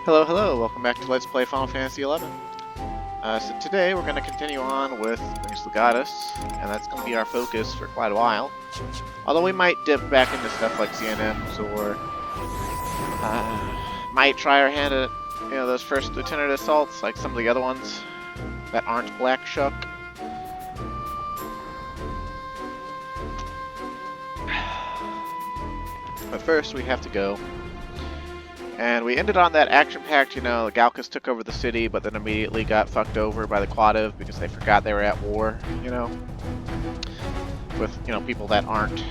Hello, hello, welcome back to Let's Play Final Fantasy XI. So today we're going to continue on with Wings of the Goddess, and that's going to be our focus for quite a while. Although we might dip back into stuff like ZNMs, or might try our hand at, those first lieutenant assaults, like some of the other ones that aren't Black Shuck. But first we have to go. And we ended on that action-packed, the Galcus took over the city, but then immediately got fucked over by the Quadav because they forgot they were at war, with, people that aren't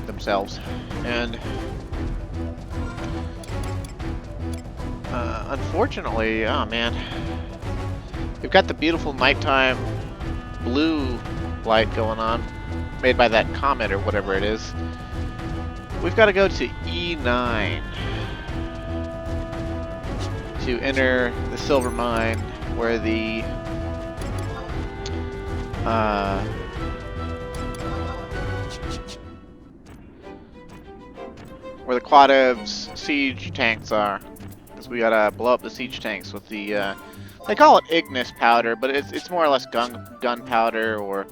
themselves. And unfortunately, oh man, we've got the beautiful nighttime blue light going on, made by that comet or whatever it is. We've got to go to E9 to enter the silver mine where the Quadav's siege tanks are, because we gotta blow up the siege tanks with the they call it Ignis powder, but it's more or less gunpowder, or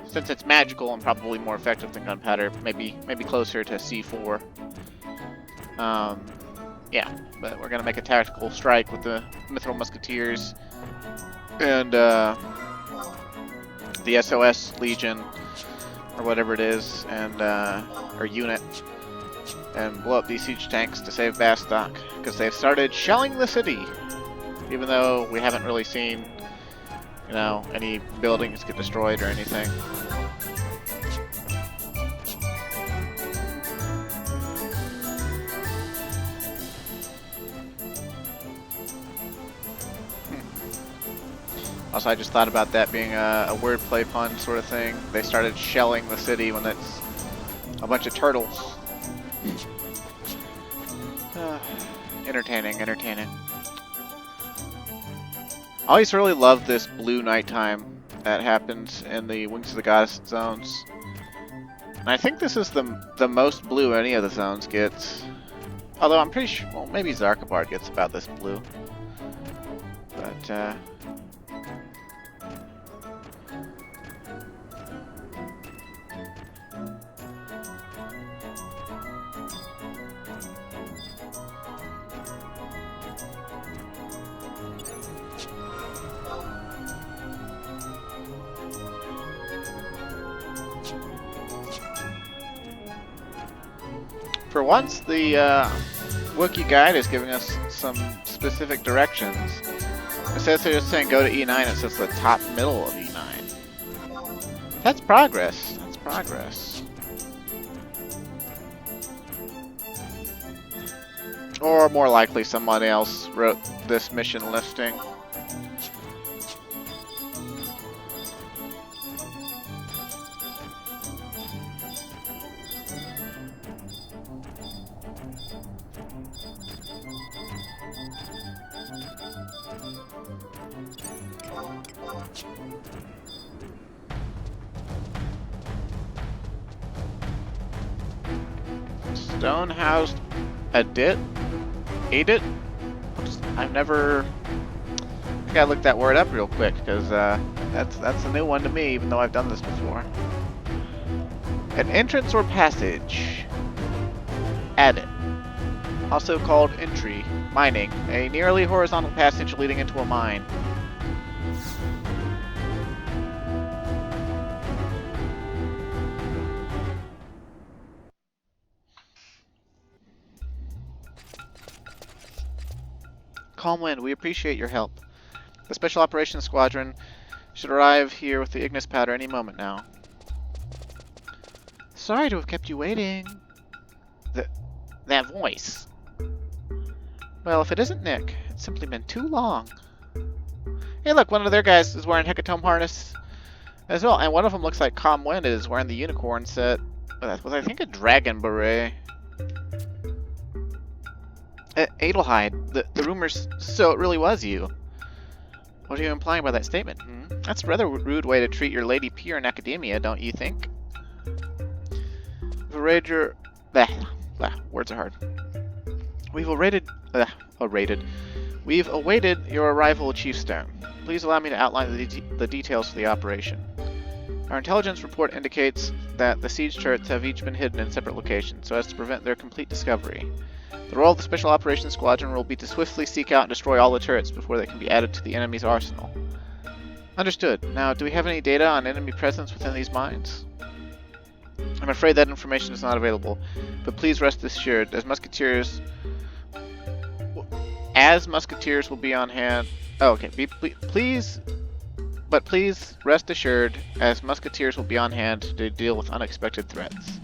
since it's magical and probably more effective than gunpowder, maybe closer to C4. Yeah, but we're gonna make a tactical strike with the Mithril Musketeers and the SOS Legion, or whatever it is, and or unit, and blow up these siege tanks to save Bastok, because they've started shelling the city, even though we haven't really seen, any buildings get destroyed or anything. Also, I just thought about that being a wordplay pun sort of thing. They started shelling the city when it's a bunch of turtles. Entertaining. I always really loved this blue nighttime that happens in the Wings of the Goddess zones. And I think this is the most blue any of the zones gets. Although I'm pretty sure, well, maybe Zarkabard gets about this blue. But, for once, the Wookiee guide is giving us some specific directions. Instead of just saying go to E9, it says the top middle of E9. That's progress. That's progress. Or more likely, somebody else wrote this mission listing. Stone-housed Edit? I've never... I gotta look that word up real quick, because that's a new one to me, even though I've done this before. An entrance or passage. Edit. Also called entry, mining. A nearly horizontal passage leading into a mine. Calm Wind, we appreciate your help. The Special Operations Squadron should arrive here with the Ignis powder any moment now. Sorry to have kept you waiting. That voice. Well, if it isn't Nick, it's simply been too long. Hey look, one of their guys is wearing Hecatome harness as well, and one of them looks like Calm Wind is wearing the unicorn set with, I think, a dragon beret. Adelheid, the rumors, so it really was you. What are you implying by that statement? That's a rather rude way to treat your lady peer in academia, don't you think? Voyager Words are hard. We've awaited your arrival, Chief Stone. Please allow me to outline the details of the operation. Our intelligence report indicates that the siege turrets have each been hidden in separate locations, so as to prevent their complete discovery. The role of the Special Operations Squadron will be to swiftly seek out and destroy all the turrets before they can be added to the enemy's arsenal. Understood. Now, do we have any data on enemy presence within these mines? I'm afraid that information is not available, but please rest assured, as musketeers will be on hand. Oh, okay. Please rest assured, as musketeers will be on hand to deal with unexpected threats.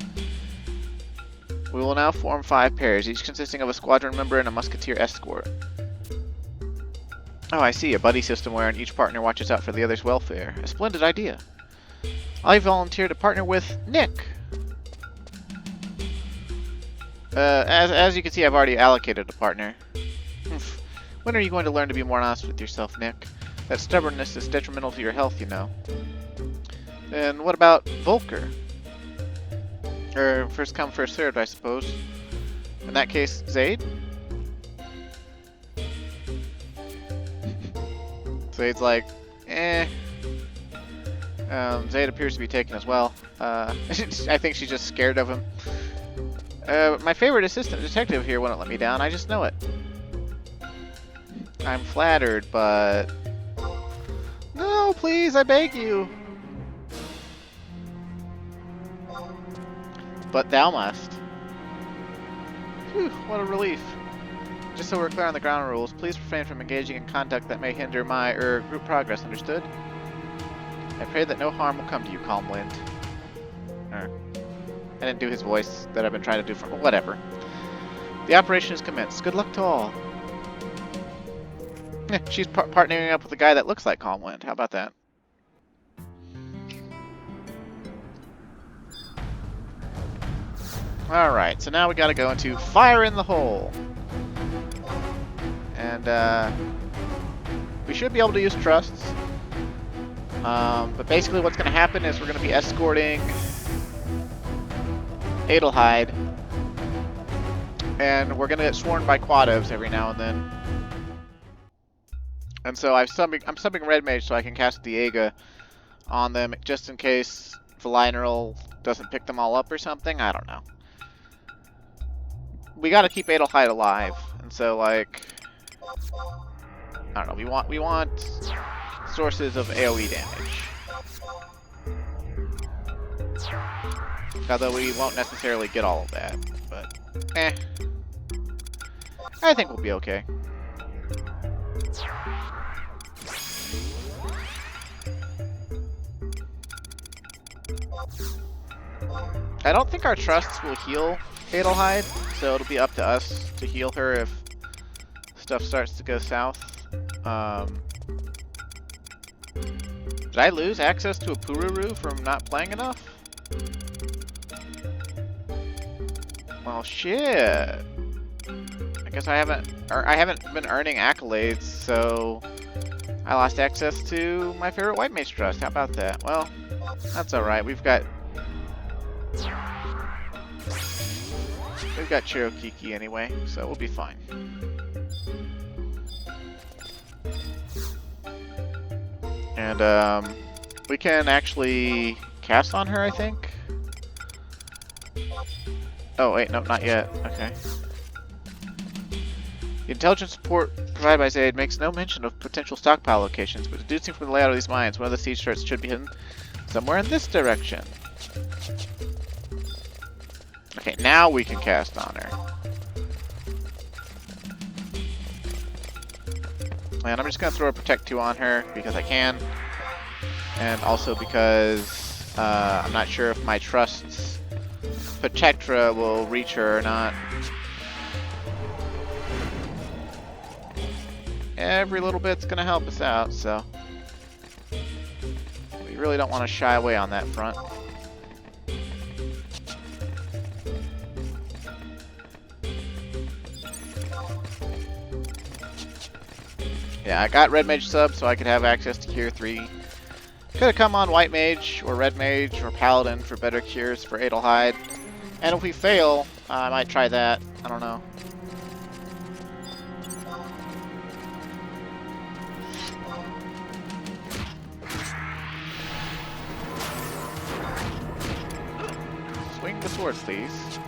We will now form 5 pairs, each consisting of a squadron member and a musketeer escort. Oh, I see. A buddy system wherein each partner watches out for the other's welfare. A splendid idea. I volunteer to partner with Nick. As you can see, I've already allocated a partner. When are you going to learn to be more honest with yourself, Nick? That stubbornness is detrimental to your health, you know. And what about Volker? Or first come, first served, I suppose. In that case, Zaid? Zaid's like, eh. Zaid appears to be taken as well. I think she's just scared of him. My favorite assistant detective here wouldn't let me down, I just know it. I'm flattered, but... No, please, I beg you! But thou must. Whew, what a relief. Just so we're clear on the ground rules, please refrain from engaging in conduct that may hinder my, group progress, understood? I pray that no harm will come to you, Calm Wind. I didn't do his voice that I've been trying to do for... Whatever. The operation is commenced. Good luck to all. She's partnering up with a guy that looks like Calm Wind. How about that? Alright, so now we gotta go into Fire in the Hole. And, we should be able to use trusts. But basically what's gonna happen is we're gonna be escorting Adelheid. And we're gonna get sworn by Quadavs every now and then. And so I'm subbing Red Mage so I can cast Diega on them just in case Valinor doesn't pick them all up or something. I don't know. We gotta keep Adelheid alive, and so like I don't know. We want sources of AOE damage. Although we won't necessarily get all of that, but I think we'll be okay. I don't think our trusts will heal Adelheid, so it'll be up to us to heal her if stuff starts to go south. Did I lose access to a Pururu from not playing enough? Well, shit. I guess I haven't been earning accolades, so I lost access to my favorite White Mage Trust. How about that? Well, that's alright. We've got Chirokiki anyway, so we'll be fine. And we can actually cast on her, I think. Oh wait, no, not yet. Okay. The intelligence support provided by Zaid makes no mention of potential stockpile locations, but deducing from the layout of these mines, one of the siege turrets should be hidden somewhere in this direction. Okay, now we can cast on her. And I'm just going to throw a Protect 2 on her, because I can. And also because I'm not sure if my Trust's Protectra will reach her or not. Every little bit's going to help us out, so we really don't want to shy away on that front. Yeah, I got Red Mage sub so I could have access to Cure 3. Could have come on White Mage, or Red Mage, or Paladin for better cures for Adelheid. And if we fail, I might try that. I don't know. Swing the sword, please.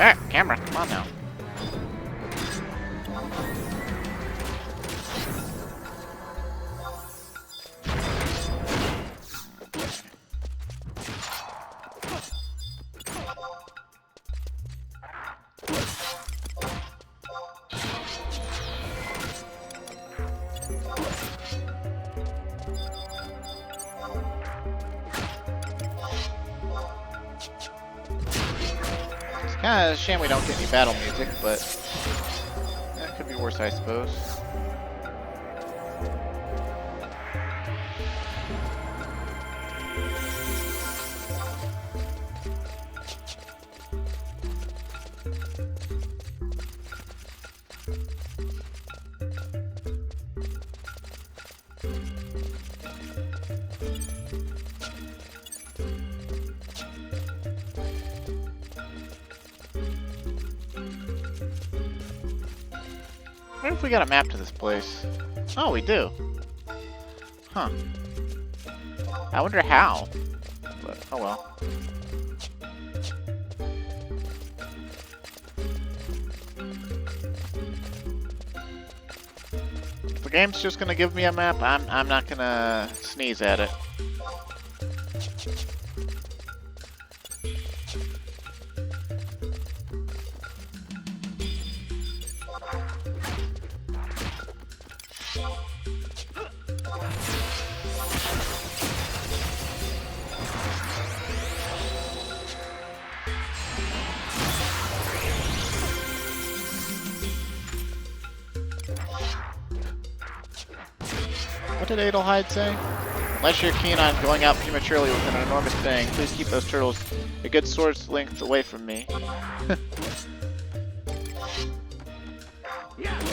Ah, camera, come on now. Kinda a shame we don't get any battle music, but that could be worse, I suppose. What if we got a map to this place? Oh, we do. Huh. I wonder how. But, oh well. If the game's just gonna give me a map, I'm not gonna sneeze at it. What did Adelheid say? Unless you're keen on going out prematurely with an enormous bang, please keep those turtles a good sword's length away from me. The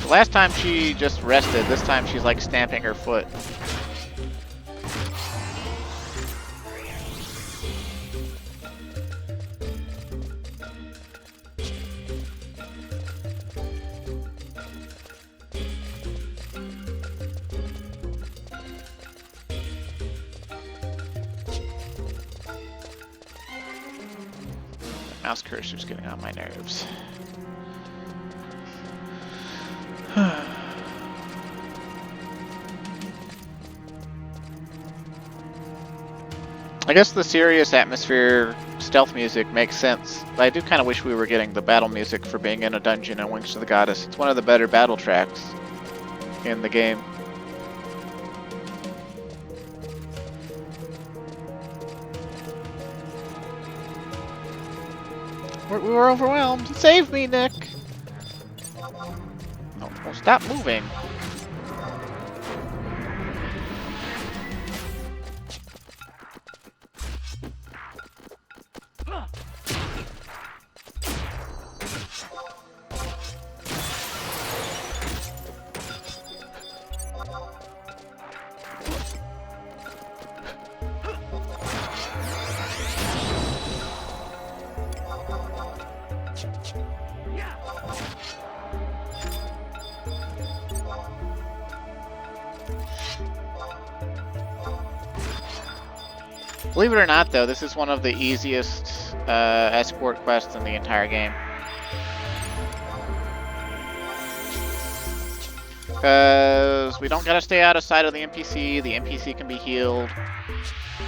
last time she just rested, this time she's like stamping her foot. Mouse cursor's getting on my nerves. I guess the serious atmosphere stealth music makes sense, but I do kind of wish we were getting the battle music for being in a dungeon in Wings to the Goddess. It's one of the better battle tracks in the game. We were overwhelmed. Save me, Nick! No, stop moving. Believe it or not, though, this is one of the easiest escort quests in the entire game. Because we don't gotta stay out of sight of the NPC can be healed,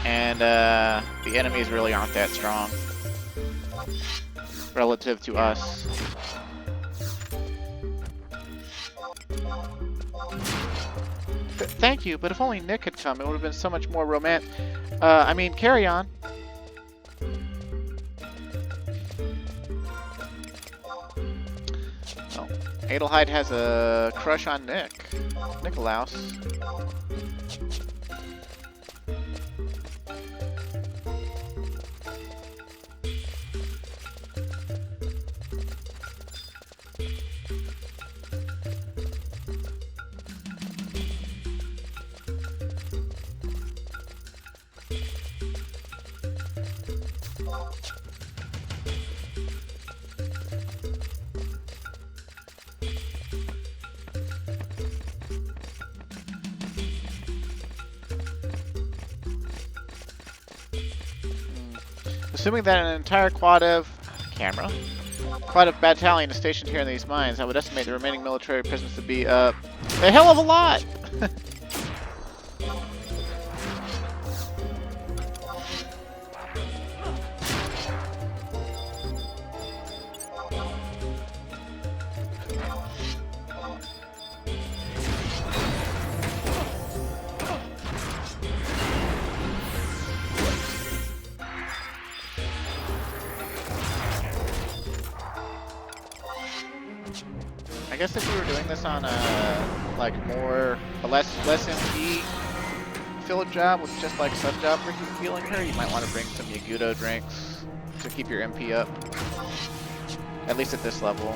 and the enemies really aren't that strong relative to us. Thank you, but if only Nick had come, it would have been so much more romantic. I mean, carry on. Oh, Adelheid has a crush on Nicolaus. Assuming that an entire Quadav battalion is stationed here in these mines, I would estimate the remaining military prisoners to be a hell of a lot. I guess if you were doing this on a less MP filled job with just like sub job for healing her, you might want to bring some Yagudo drinks to keep your MP up. At least at this level.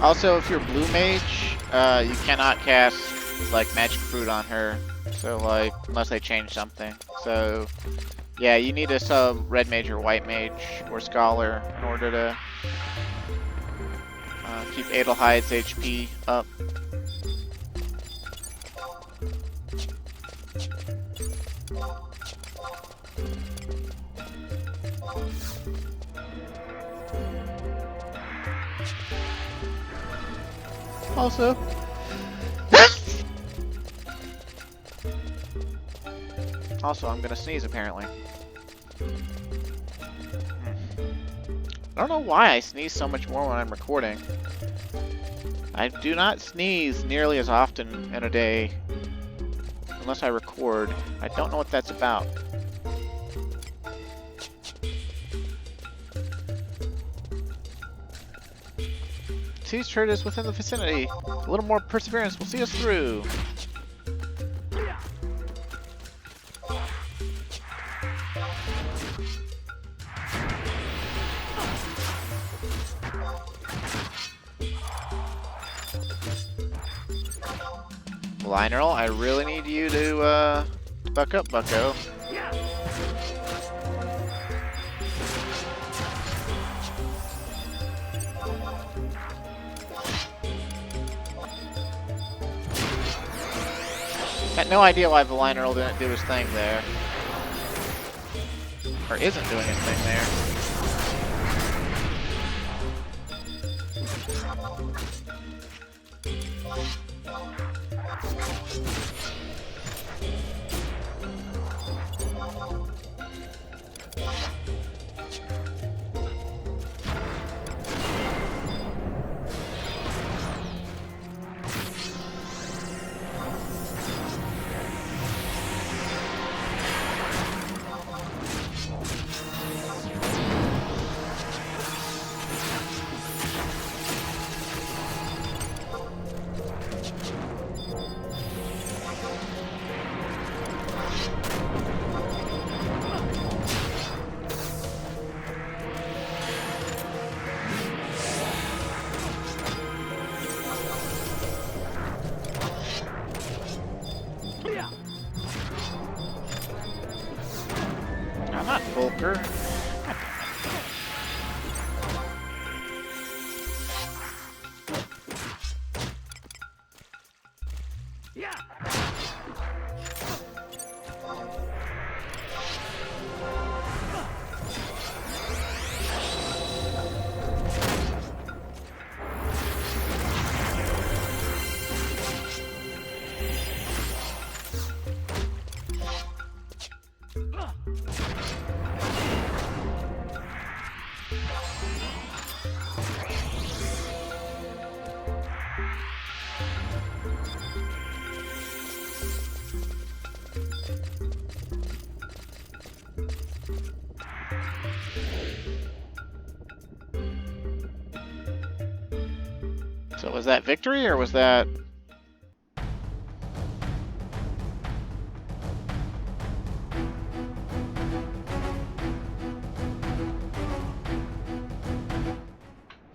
Also, if you're blue mage, you cannot cast like magic fruit on her. So like, unless they change something. So yeah, you need a sub red mage or white mage or scholar in order to keep Adelhide's HP up. Also, I'm gonna sneeze apparently. I don't know why I sneeze so much more when I'm recording. I do not sneeze nearly as often in a day unless I record. I don't know what that's about. Siege turret is within the vicinity. A little more perseverance will see us through. Lionel, I really need you to buck up, bucko. Got no idea why the Lionel didn't do his thing there. Or isn't doing his thing there. I'm not Volker. Was that victory, or was that...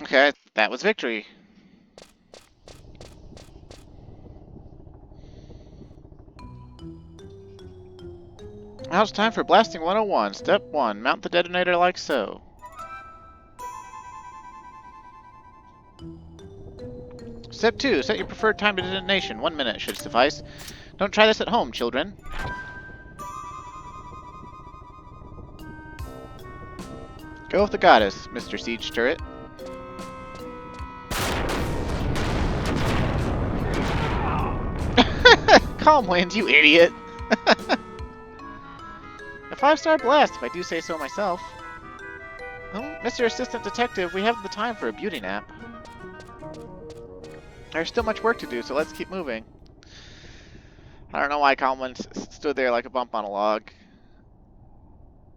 Okay, that was victory. Now it's time for Blasting 101. Step 1. Mount the detonator like so. Step 2. Set your preferred time to detonation. 1 minute should suffice. Don't try this at home, children. Go with the goddess, Mr. Siege Turret. Calm wind, you idiot! A 5-star blast, if I do say so myself. Oh, Mr. Assistant Detective, we haven't the time for a beauty nap. There's still much work to do, so let's keep moving. I don't know why Calmwind stood there like a bump on a log.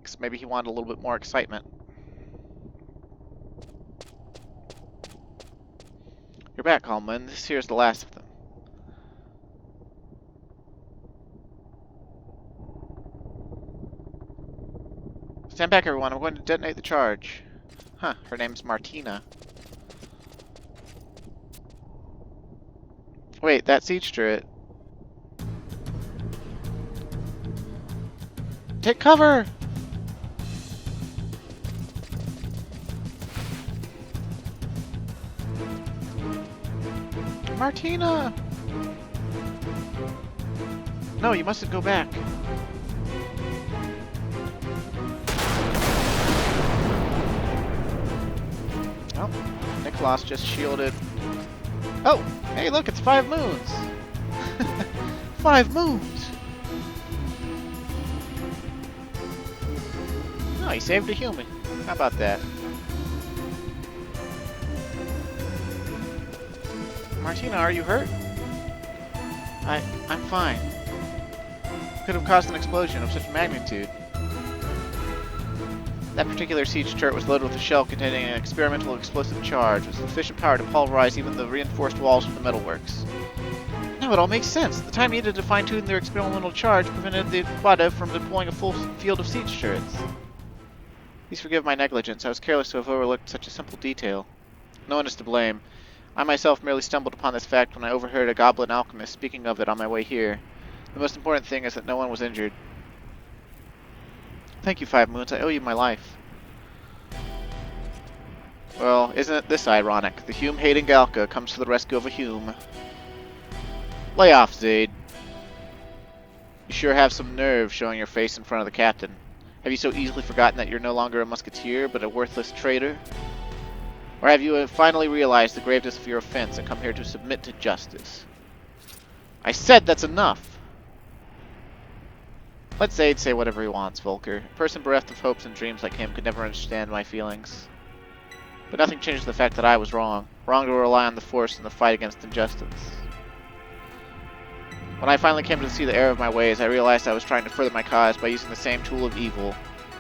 Because maybe he wanted a little bit more excitement. You're back, Calmwind. This here's the last of them. Stand back, everyone. I'm going to detonate the charge. Huh, her name's Martina. Wait, that siege turret. Take cover! Martina! No, you mustn't go back. Oh, Nicholas just shielded. Oh, hey, look, it's 5 moons. 5 moons. Oh, he saved a human. How about that? Martina, are you hurt? I'm fine. Could have caused an explosion of such magnitude. That particular siege turret was loaded with a shell containing an experimental explosive charge with sufficient power to pulverize even the reinforced walls of the metalworks. Now it all makes sense. The time needed to fine-tune their experimental charge prevented the Quadav from deploying a full field of siege turrets. Please forgive my negligence. I was careless to have overlooked such a simple detail. No one is to blame. I myself merely stumbled upon this fact when I overheard a goblin alchemist speaking of it on my way here. The most important thing is that no one was injured. Thank you, 5 moons. I owe you my life. Well, isn't this ironic? The Hume-hating Galka comes to the rescue of a Hume. Lay off, Zaid. You sure have some nerve showing your face in front of the captain. Have you so easily forgotten that you're no longer a musketeer, but a worthless traitor? Or have you finally realized the graveness of your offense and come here to submit to justice? I said that's enough! Let Zaid say whatever he wants, Volker. A person bereft of hopes and dreams like him could never understand my feelings. But nothing changes the fact that I was wrong. Wrong to rely on the Force in the fight against injustice. When I finally came to see the error of my ways, I realized I was trying to further my cause by using the same tool of evil,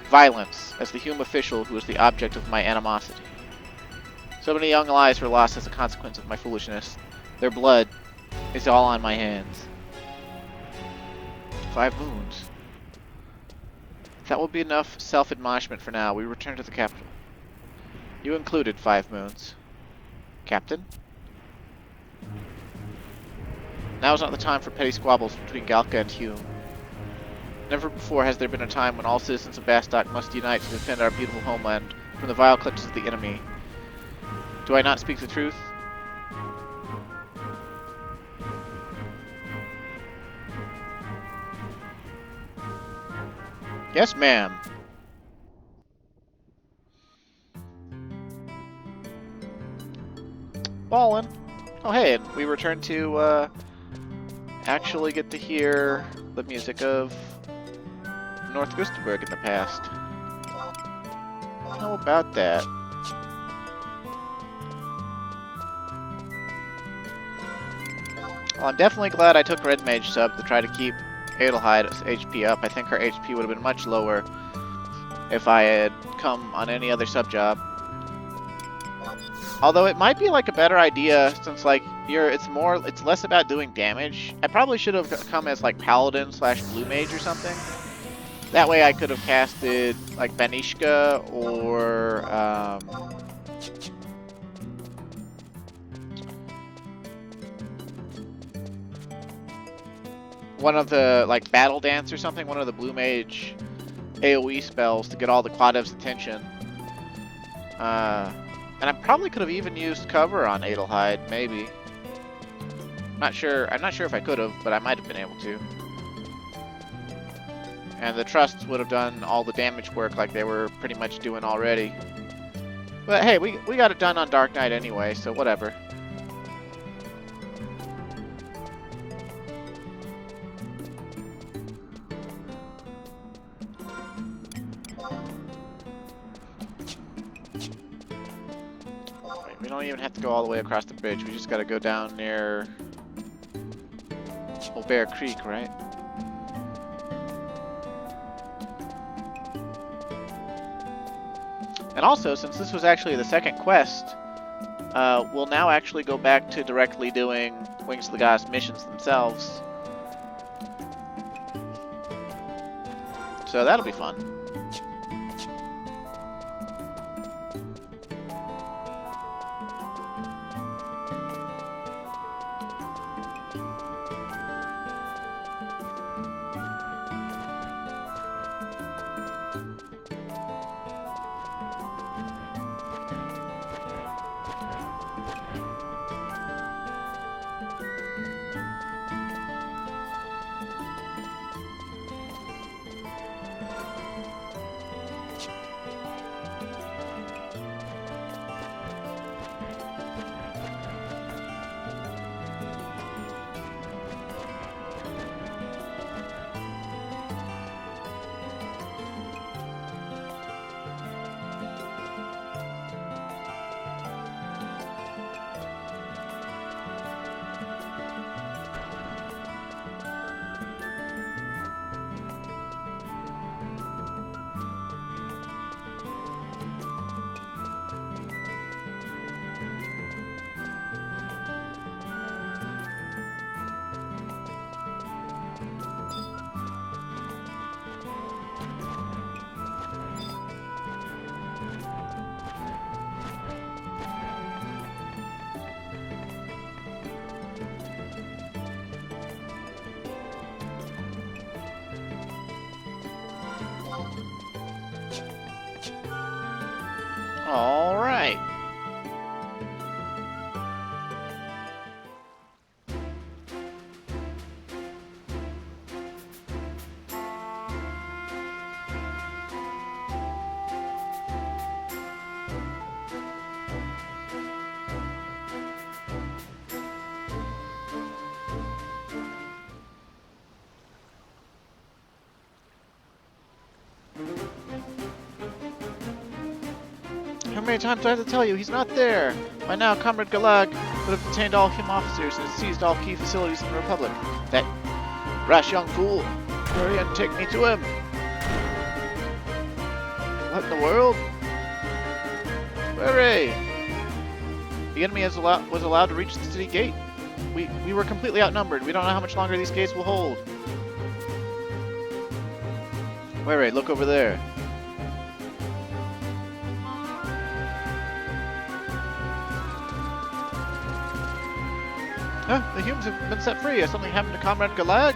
violence, as the Hume official who was the object of my animosity. So many young lives were lost as a consequence of my foolishness. Their blood is all on my hands. 5 moons. That will be enough self-admonishment for now. We return to the capital. You included, 5 moons. Captain? Now is not the time for petty squabbles between Galka and Hume. Never before has there been a time when all citizens of Bastok must unite to defend our beautiful homeland from the vile clutches of the enemy. Do I not speak the truth? Yes, ma'am. Ballin'. Oh, hey, and we return to, actually get to hear the music of North Gustenberg in the past. How about that? Well, I'm definitely glad I took Red Mage sub to try to keep Adelhide's HP up. I think her HP would have been much lower if I had come on any other sub job. Although it might be like a better idea since like it's less about doing damage. I probably should have come as like paladin slash blue mage or something. That way I could have casted like Banishka or one of the like battle dance or something, one of the blue mage AoE spells to get all the Quadav's attention. And I probably could have even used cover on Adelheid, maybe. I'm not sure if I could have, but I might have been able to. And the trusts would have done all the damage work like they were pretty much doing already. But hey, we got it done on Dark Knight anyway, so whatever. We don't even have to go all the way across the bridge. We just got to go down near Old Bear Creek, right? And also, since this was actually the second quest, we'll now actually go back to directly doing Wings of the Goddess missions themselves. So that'll be fun. All right. How many times do I have to tell you? He's not there! By now, Comrade Galag would have detained all Hume officers and seized all key facilities in the Republic. That rash young fool! Hurry and take me to him! What in the world? Hooray! The enemy was allowed to reach the city gate. We were completely outnumbered. We don't know how much longer these gates will hold. Hooray, look over there. Huh? The humans have been set free. Has something happened to Comrade Galag?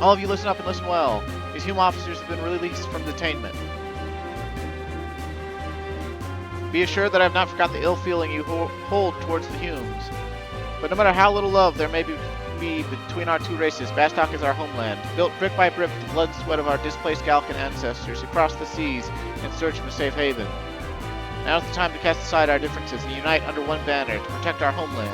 All of you listen up and listen well. These Hume officers have been released from detainment. Be assured that I have not forgotten the ill feeling you hold towards the Humes. But no matter how little love there may be between our two races, Bastok is our homeland, built brick by brick with the blood and sweat of our displaced Galcan ancestors who crossed the seas in search of a safe haven. Now is the time to cast aside our differences and unite under one banner to protect our homeland.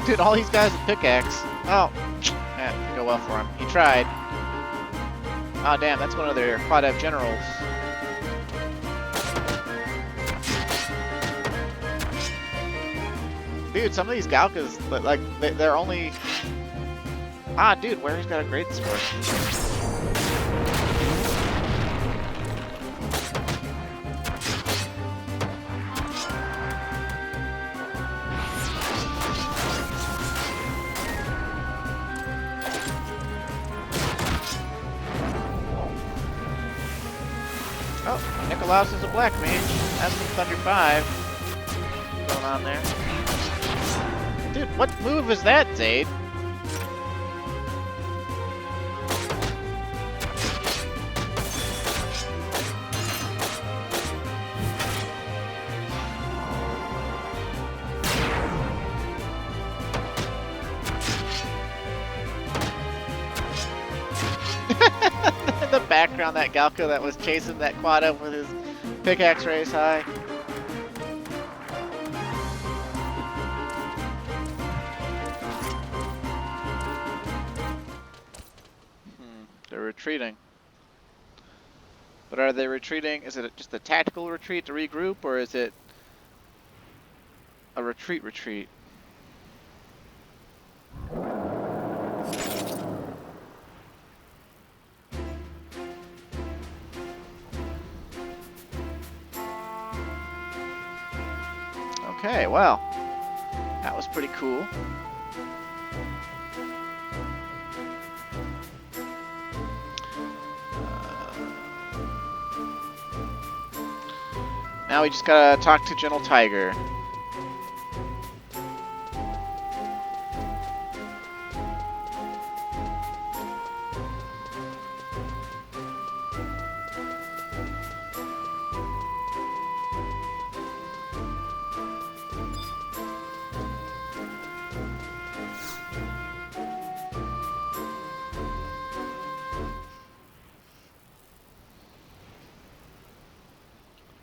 Dude, all these guys with pickaxe. Oh, that didn't go well for him. He tried. Oh, damn, that's one of their Quadav generals. Dude, some of these Galkas, like, they're only... Ah, dude, where he's got a great sword. Oh, Nikolaus is a black mage. That's some Thunder 5 going on there. Dude, what move is that, Zaid? In the background, that Galka that was chasing that Quadav with his pickaxe raised high. They're retreating. But are they retreating? Is it just a tactical retreat to regroup, or is it a retreat? Okay, well, that was pretty cool. Now we just gotta talk to Gentle Tiger.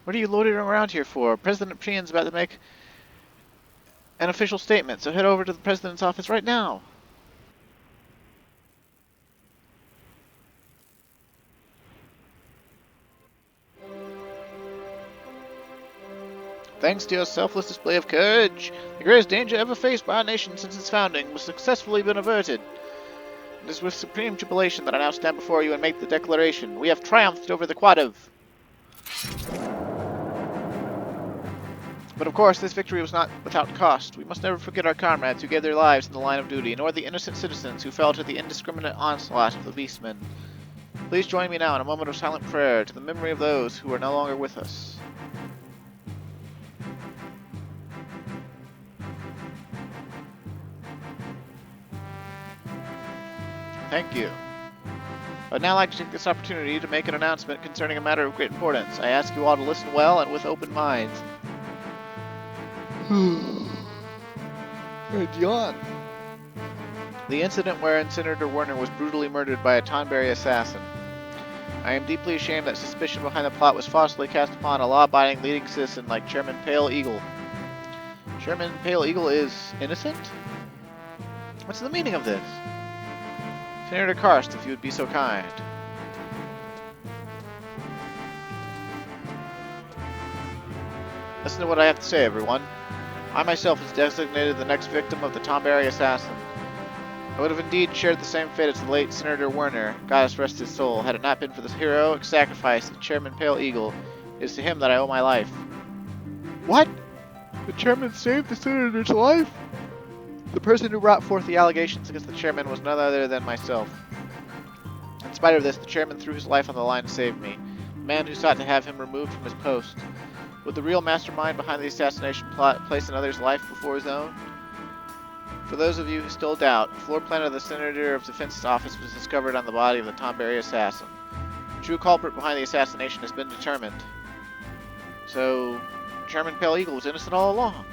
What are you loitering around here for? President Prian's about to make an official statement, so head over to the president's office right now. Thanks to your selfless display of courage, the greatest danger ever faced by our nation since its founding was successfully been averted. It is with supreme jubilation that I now stand before you and make the declaration. We have triumphed over the Quadav. But of course, this victory was not without cost. We must never forget our comrades who gave their lives in the line of duty, nor the innocent citizens who fell to the indiscriminate onslaught of the beastmen. Please join me now in a moment of silent prayer to the memory of those who are no longer with us. Thank you. I'd now like to take this opportunity to make an announcement concerning a matter of great importance. I ask you all to listen well and with open minds. John. The incident wherein Senator Werner was brutally murdered by a Tonberry assassin. I am deeply ashamed that suspicion behind the plot was falsely cast upon a law-abiding leading citizen like Chairman Pale Eagle. Chairman Pale Eagle is innocent? What's the meaning of this? Senator Karst, if you would be so kind. Listen to what I have to say, everyone. I myself was designated the next victim of the Tonberry assassin. I would have indeed shared the same fate as the late Senator Werner, God rest his soul, had it not been for the heroic sacrifice of Chairman Pale Eagle. It is to him that I owe my life. What? The chairman saved the senator's life? The person who brought forth the allegations against the chairman was none other than myself. In spite of this, the chairman threw his life on the line to save me, a man who sought to have him removed from his post. Would the real mastermind behind the assassination plot place another's life before his own? For those of you who still doubt, the floor plan of the Senator of Defense's office was discovered on the body of the Tonberry assassin. The true culprit behind the assassination has been determined. So, Chairman Pale Eagle was innocent all along.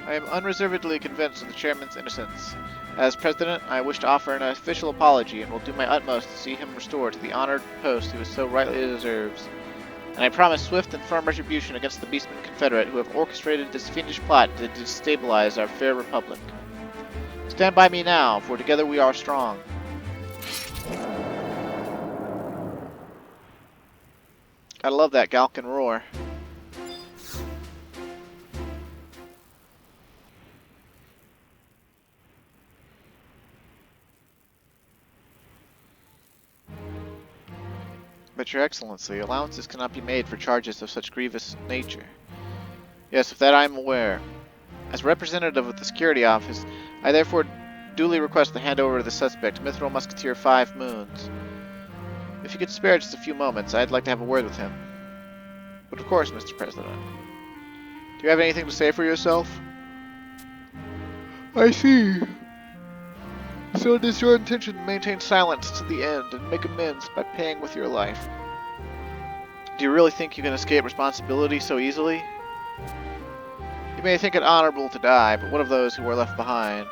I am unreservedly convinced of the chairman's innocence. As president, I wish to offer an official apology and will do my utmost to see him restored to the honored post he so rightly deserves. And and I promise swift and firm retribution against the Beastmen Confederate who have orchestrated this fiendish plot to destabilize our fair republic. Stand by me now, for together we are strong. Gotta love that Galcan roar. But your excellency, allowances cannot be made for charges of such grievous nature. Yes, of that I am aware. As representative of the security office, I therefore duly request the handover of the suspect, Mithril Musketeer 5 Moons. If you could spare just a few moments, I'd like to have a word with him. But of course, Mr. President. Do you have anything to say for yourself? I see. So it is your intention to maintain silence to the end and make amends by paying with your life. Do you really think you can escape responsibility so easily? You may think it honorable to die, but what of those who are left behind?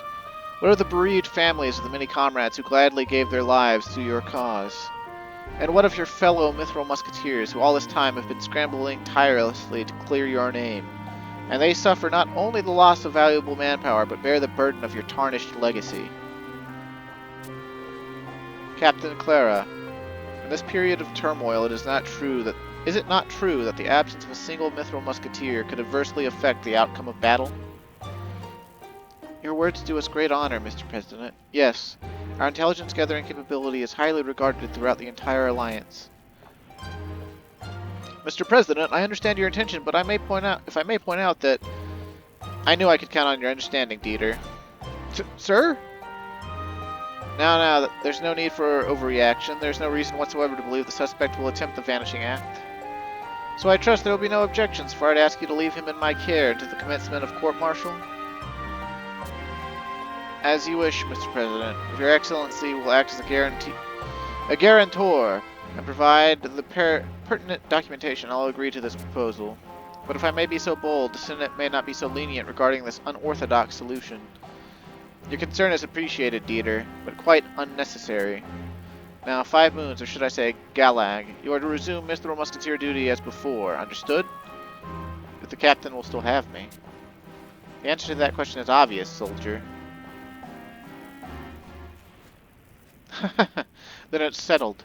What of the bereaved families of the many comrades who gladly gave their lives to your cause? And what of your fellow Mithril Musketeers who all this time have been scrambling tirelessly to clear your name? And they suffer not only the loss of valuable manpower, but bear the burden of your tarnished legacy. Captain Clara, in this period of turmoil, is it not true that the absence of a single Mithril Musketeer could adversely affect the outcome of battle? Your words do us great honor, Mr. President. Yes, our intelligence gathering capability is highly regarded throughout the entire Alliance. Mr. President, I understand your intention, but if I may point out that I knew I could count on your understanding, Dieter. Sir? Now, there's no need for overreaction. There's no reason whatsoever to believe the suspect will attempt the vanishing act. So I trust there will be no objections for I'd ask you to leave him in my care until the commencement of court-martial. As you wish, Mr. President. If Your Excellency will act as a guarantor and provide the pertinent documentation, I'll agree to this proposal. But if I may be so bold, the Senate may not be so lenient regarding this unorthodox solution. Your concern is appreciated, Dieter, but quite unnecessary. Now, 5 Moons, or should I say Galag, you are to resume Mithril Musketeer duty as before. Understood? If the captain will still have me. The answer to that question is obvious, soldier. Then it's settled.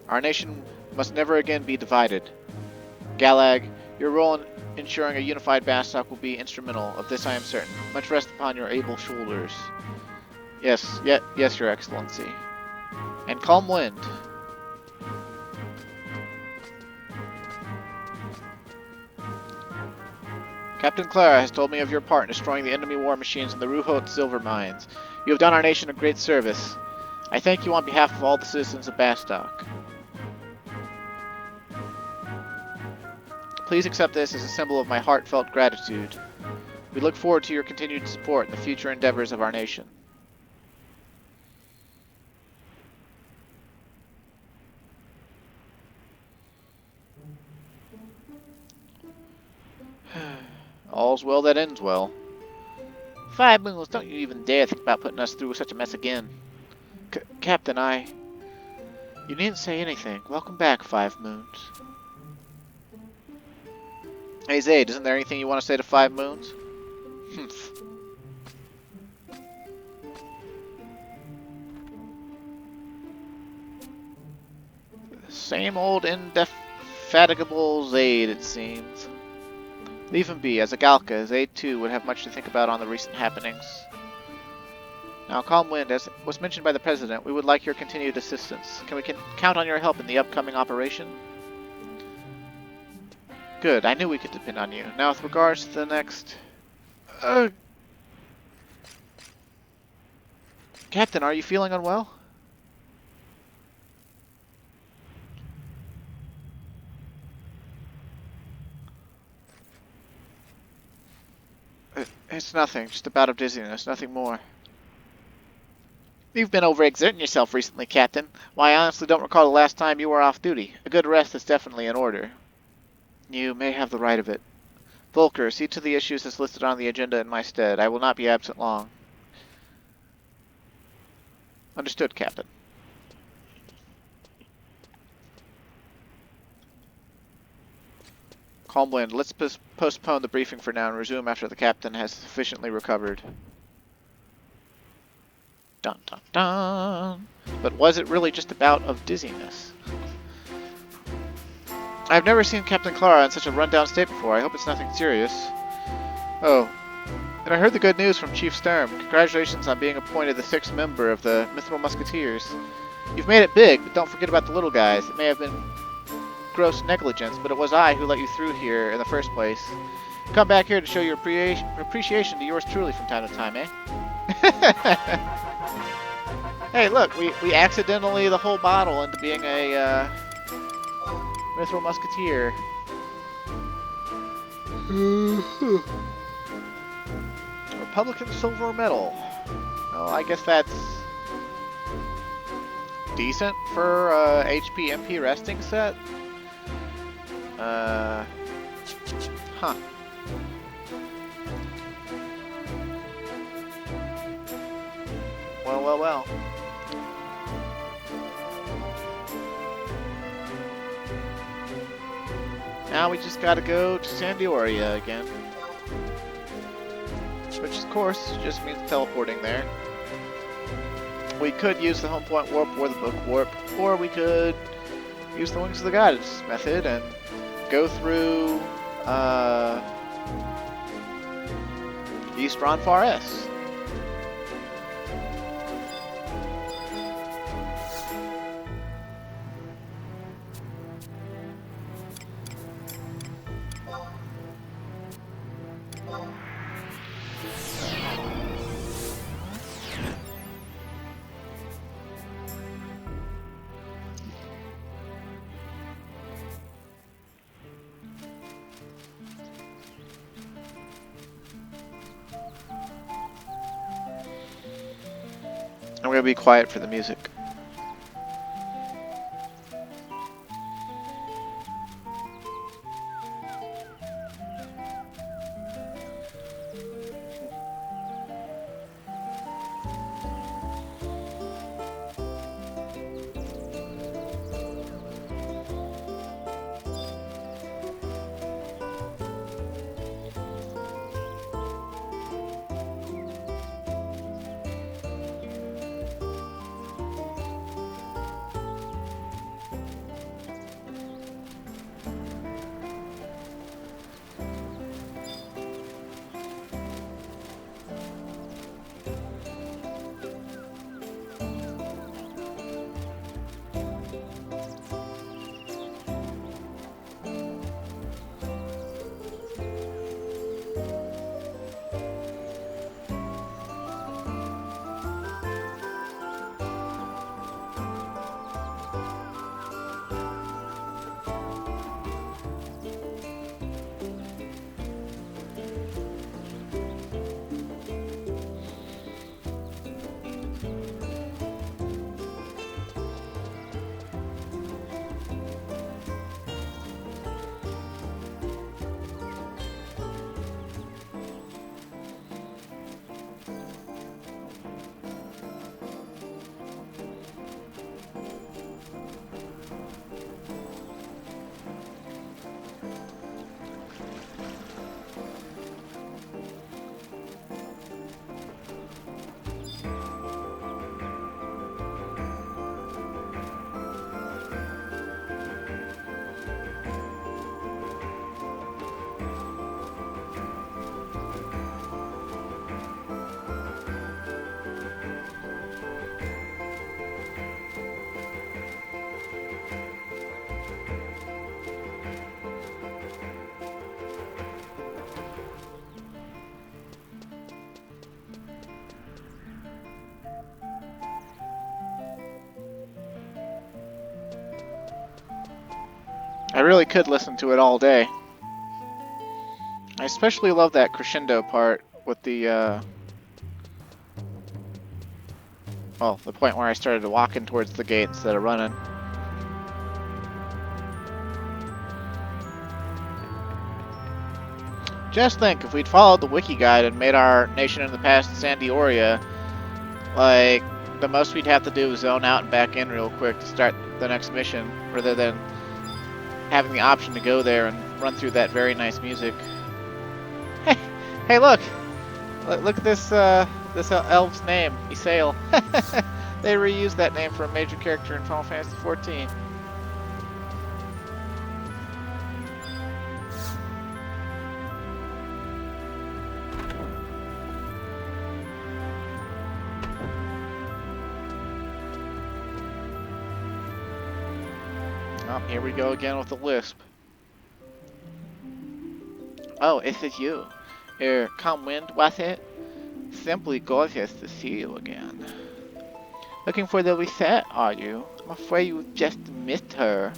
Our nation must never again be divided. Galag, your role in ensuring a unified Bastok will be instrumental. Of this I am certain. Much rests upon your able shoulders. Yes, Your Excellency. And calm wind. Captain Clara has told me of your part in destroying the enemy war machines in the Ruhot silver mines. You have done our nation a great service. I thank you on behalf of all the citizens of Bastok. Please accept this as a symbol of my heartfelt gratitude. We look forward to your continued support in the future endeavors of our nation. All's well that ends well. 5 Moons, don't you even dare think about putting us through such a mess again. Captain, You needn't say anything. Welcome back, 5 Moons. Hey Zaid, isn't there anything you want to say to 5 Moons? Humph. Same old indefatigable Zaid, it seems. Leave him be. As a Galka, Zaid too would have much to think about on the recent happenings. Now, calm wind, as was mentioned by the President, we would like your continued assistance. Can we count on your help in the upcoming operation? Good, I knew we could depend on you. Now, with regards to the next... Captain, are you feeling unwell? It's nothing, just a bout of dizziness, nothing more. You've been overexerting yourself recently, Captain. Why, I honestly don't recall the last time you were off duty. A good rest is definitely in order. You may have the right of it. Volker, see to the issues as listed on the agenda in my stead. I will not be absent long. Understood, Captain. Calm Blend, let's postpone the briefing for now and resume after the captain has sufficiently recovered. Dun dun dun. But was it really just a bout of dizziness? I've never seen Captain Clara in such a run-down state before. I hope it's nothing serious. Oh, and I heard the good news from Chief Sturm. Congratulations on being appointed the 6th member of the Mithril Musketeers. You've made it big, but don't forget about the little guys. It may have been gross negligence, but it was I who let you through here in the first place. Come back here to show your appreciation to yours truly from time to time, eh? Hey, look, we accidentally the whole bottle into being a Mithril Musketeer. Republican Silver Medal. Well, I guess that's decent for HP MP resting set. Huh. Well, well, well. Now we just gotta go to Sandioria again. Which, of course, just means teleporting there. We could use the home point warp or the book warp, or we could use the Wings of the Goddess method and go through East Ronfar S. I'm gonna be quiet for the music. I really could listen to it all day. I especially love that crescendo part with the, well, the point where I started walking towards the gate instead of running. Just think, if we'd followed the wiki guide and made our nation in the past Sandioria, like, the most we'd have to do is zone out and back in real quick to start the next mission, rather than having the option to go there and run through that very nice music. Hey, look! Look at this elf's name, Isael. They reused that name for a major character in Final Fantasy XIV. Oh, here we go again with the lisp. Oh, is it you? Here, come wind, was it? Simply gorgeous to see you again. Looking for Lilisette, are you? I'm afraid you just missed her.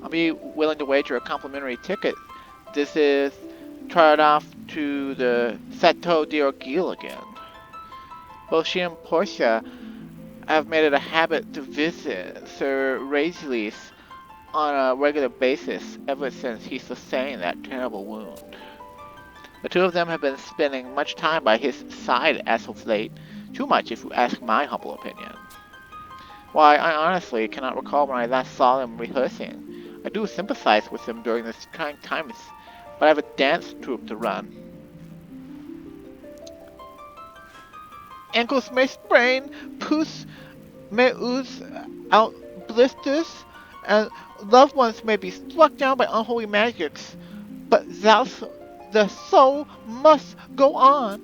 I'll be willing to wager a complimentary ticket. This is try it off to the Chateau d'Orgueil again. Both she and Portia have made it a habit to visit Sir Raisley's on a regular basis ever since he sustained that terrible wound. The two of them have been spending much time by his side as of late, too much if you ask my humble opinion. Why, I honestly cannot recall when I last saw them rehearsing. I do sympathize with them during this trying times, but I have a dance troupe to run. Ankles may sprain, puss may ooze out blisters, and loved ones may be struck down by unholy magics, but the soul must go on.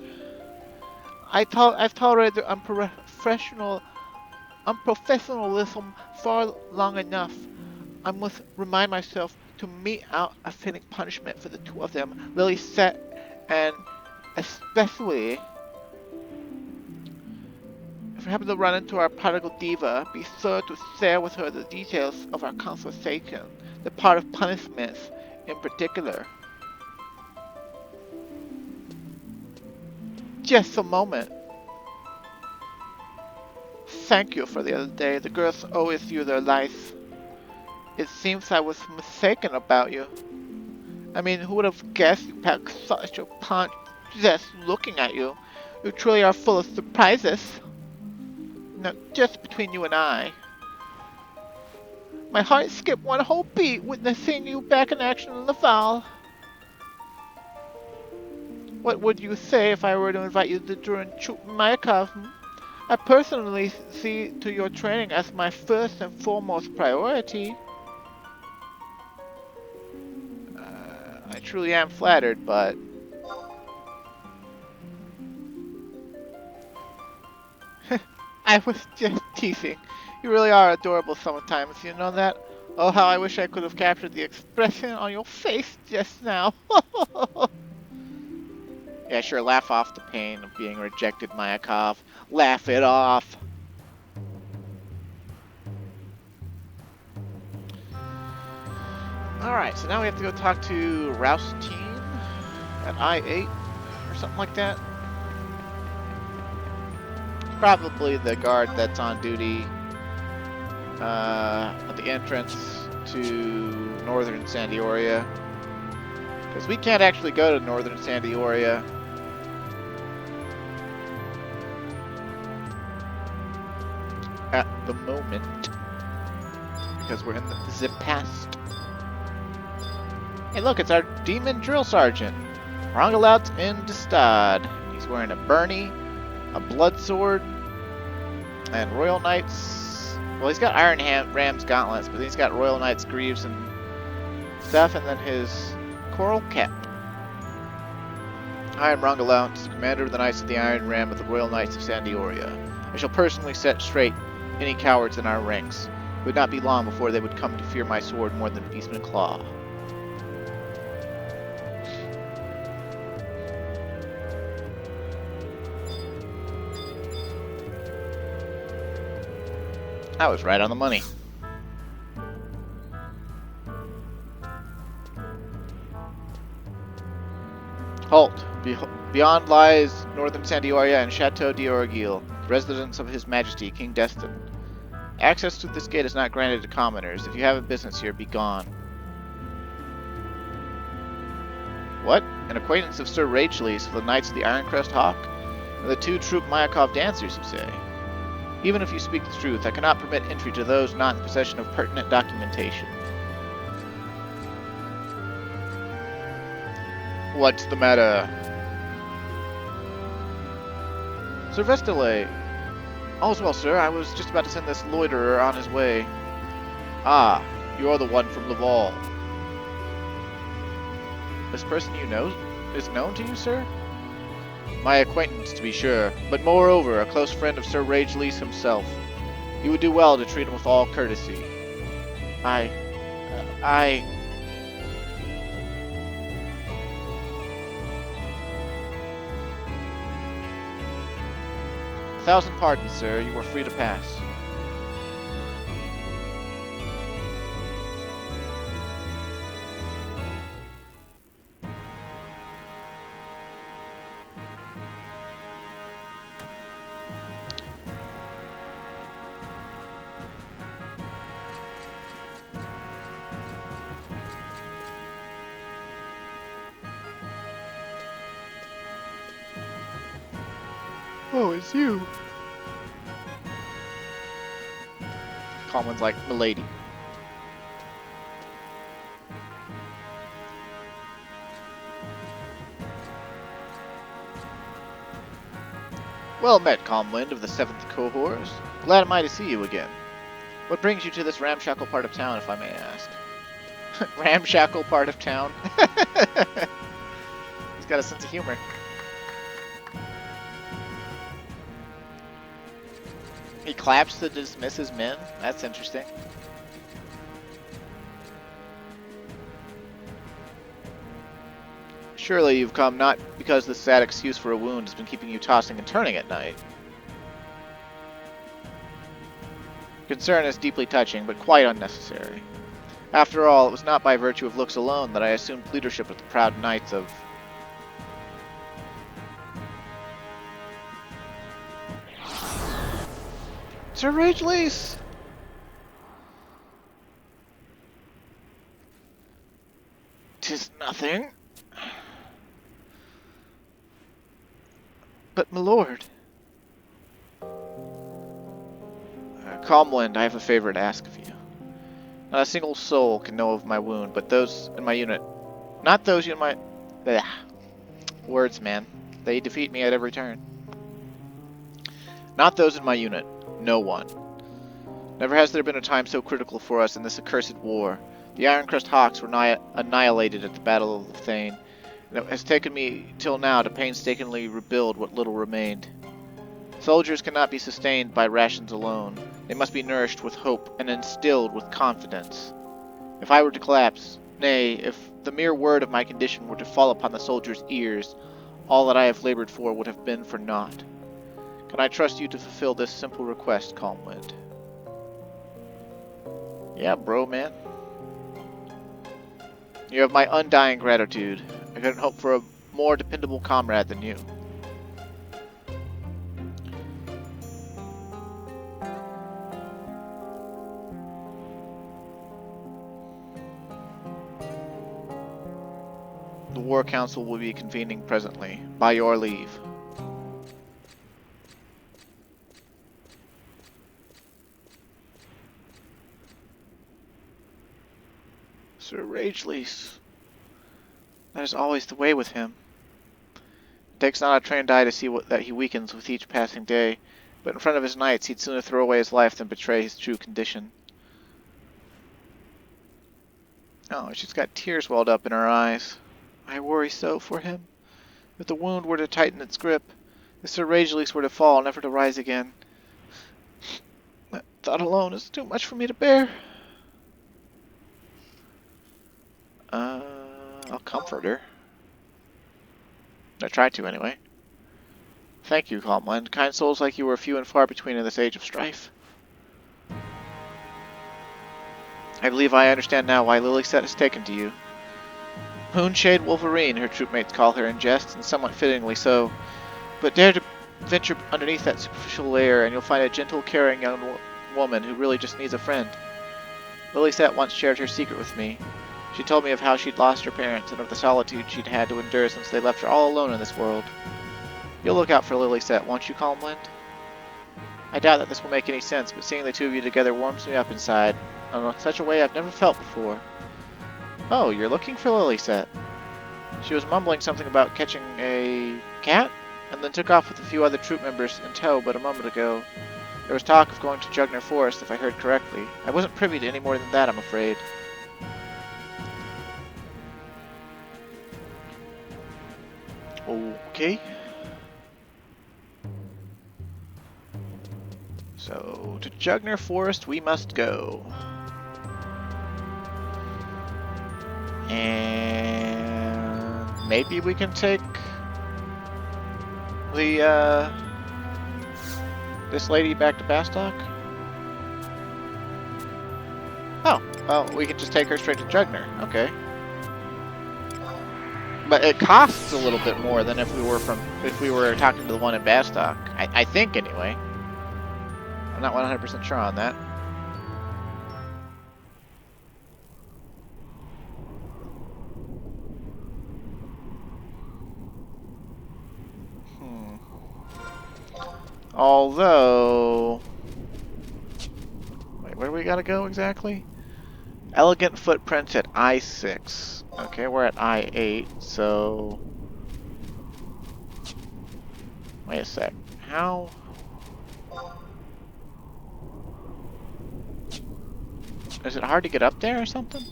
I've tolerated their unprofessionalism far long enough. I must remind myself to mete out a fitting punishment for the two of them, Lilisette, and especially if we happen to run into our prodigal diva, be sure to share with her the details of our conversation, the part of punishments in particular. Just a moment. Thank you for the other day. The girls always you their life. It seems I was mistaken about you. I mean, who would have guessed you packed such a punch just looking at you? You truly are full of surprises. Now, just between you and I. My heart skipped one whole beat witnessing you back in action in Laval. What would you say if I were to invite you to join Troop Mayakov? I personally see to your training as my first and foremost priority. I truly am flattered, but... I was just teasing. You really are adorable sometimes, you know that? Oh, how I wish I could have captured the expression on your face just now. Yeah, sure, laugh off the pain of being rejected, Mayakov. Laugh it off. Alright, so now we have to go talk to Roustine at I-8 or something like that. Probably the guard that's on duty at the entrance to northern Sandioria. Because we can't actually go to northern Sandioria. At the moment. Because we're in the past. Hey look, it's our demon drill sergeant. Rongelout's in Destad. He's wearing a Bernie, a blood sword, and Royal Knight's... Well, he's got Iron Ram's gauntlets, but he's got Royal Knight's greaves and stuff, and then his coral cap. I am Rongelout, commander of the Knights of the Iron Ram of the Royal Knights of Sandioria. I shall personally set straight any cowards in our ranks. It would not be long before they would come to fear my sword more than Beastman Claw. I was right on the money. Halt! Beyond lies northern Sandioria and Chateau d'Orgueil, residence of His Majesty, King Destin. Access to this gate is not granted to commoners. If you have a business here, be gone. What? An acquaintance of Sir Raisley's of the Knights of the Ironcrest Hawk? And the two Troop Mayakov dancers, you say? Even if you speak the truth, I cannot permit entry to those not in possession of pertinent documentation. What's the matter? Sir Vestale. All's well, sir. I was just about to send this loiterer on his way. Ah, you're the one from Laval. This person you know is known to you, sir? My acquaintance, to be sure, but moreover, a close friend of Sir Rage-Lease himself. You would do well to treat him with all courtesy. I... 1,000 pardons, sir. You are free to pass. Oh, it's you. Colin's like, milady. Well met, Comwind of the 7th Cohors. Glad am I to see you again. What brings you to this ramshackle part of town, if I may ask? Ramshackle part of town? He's got a sense of humor. He claps to dismiss his men? That's interesting. Surely you've come not because the sad excuse for a wound has been keeping you tossing and turning at night. Concern is deeply touching, but quite unnecessary. After all, it was not by virtue of looks alone that I assumed leadership of the proud knights of... Sir Rage-Lease! 'Tis nothing. But, my lord... Calmwind, I have a favor to ask of you. Not a single soul can know of my wound, but those in my unit... Not those in my... Ugh. Words, man. They defeat me at every turn. Not those in my unit. No one. Never has there been a time so critical for us in this accursed war. The Ironcrest Hawks were annihilated at the Battle of the Thane, and it has taken me till now to painstakingly rebuild what little remained. Soldiers cannot be sustained by rations alone. They must be nourished with hope and instilled with confidence. If I were to collapse, nay, if the mere word of my condition were to fall upon the soldiers' ears, all that I have labored for would have been for naught. Can I trust you to fulfill this simple request, Calmwind? Yeah, bro, man. You have my undying gratitude. I couldn't hope for a more dependable comrade than you. The War Council will be convening presently, by your leave. Sir Rage-Lease. That is always the way with him. It takes not a trained eye to see that he weakens with each passing day, but in front of his knights he'd sooner throw away his life than betray his true condition. Oh, she's got tears welled up in her eyes. I worry so for him. If the wound were to tighten its grip, if Sir Rage-Lease were to fall, never to rise again, that thought alone is too much for me to bear. I'll comfort her. I try to, anyway. Thank you, Calmwind. Kind souls like you are few and far between in this age of strife. I believe I understand now why Lilisette has taken to you. Moonshade Wolverine, her troopmates call her in jest, and somewhat fittingly so. But dare to venture underneath that superficial layer, and you'll find a gentle, caring young woman who really just needs a friend. Lilisette once shared her secret with me. She told me of how she'd lost her parents and of the solitude she'd had to endure since they left her all alone in this world. You'll look out for Lilisette, won't you, Calmwind? I doubt that this will make any sense, but seeing the two of you together warms me up inside, in such a way I've never felt before. Oh, you're looking for Lilisette. She was mumbling something about catching a cat, and then took off with a few other troop members in tow, but a moment ago there was talk of going to Jugner Forest, if I heard correctly. I wasn't privy to any more than that, I'm afraid. Okay. So, to Jugner Forest we must go. And maybe we can take the, this lady back to Bastok? Oh, well, we can just take her straight to Jugner. Okay. But it costs a little bit more than if we were talking to the one in Bastok. I think, anyway. I'm not 100% sure on that. Although... Wait, where do we gotta go exactly? Elegant footprints at I-6. Okay, we're at I-8, so... Wait a sec. How... Is it hard to get up there or something?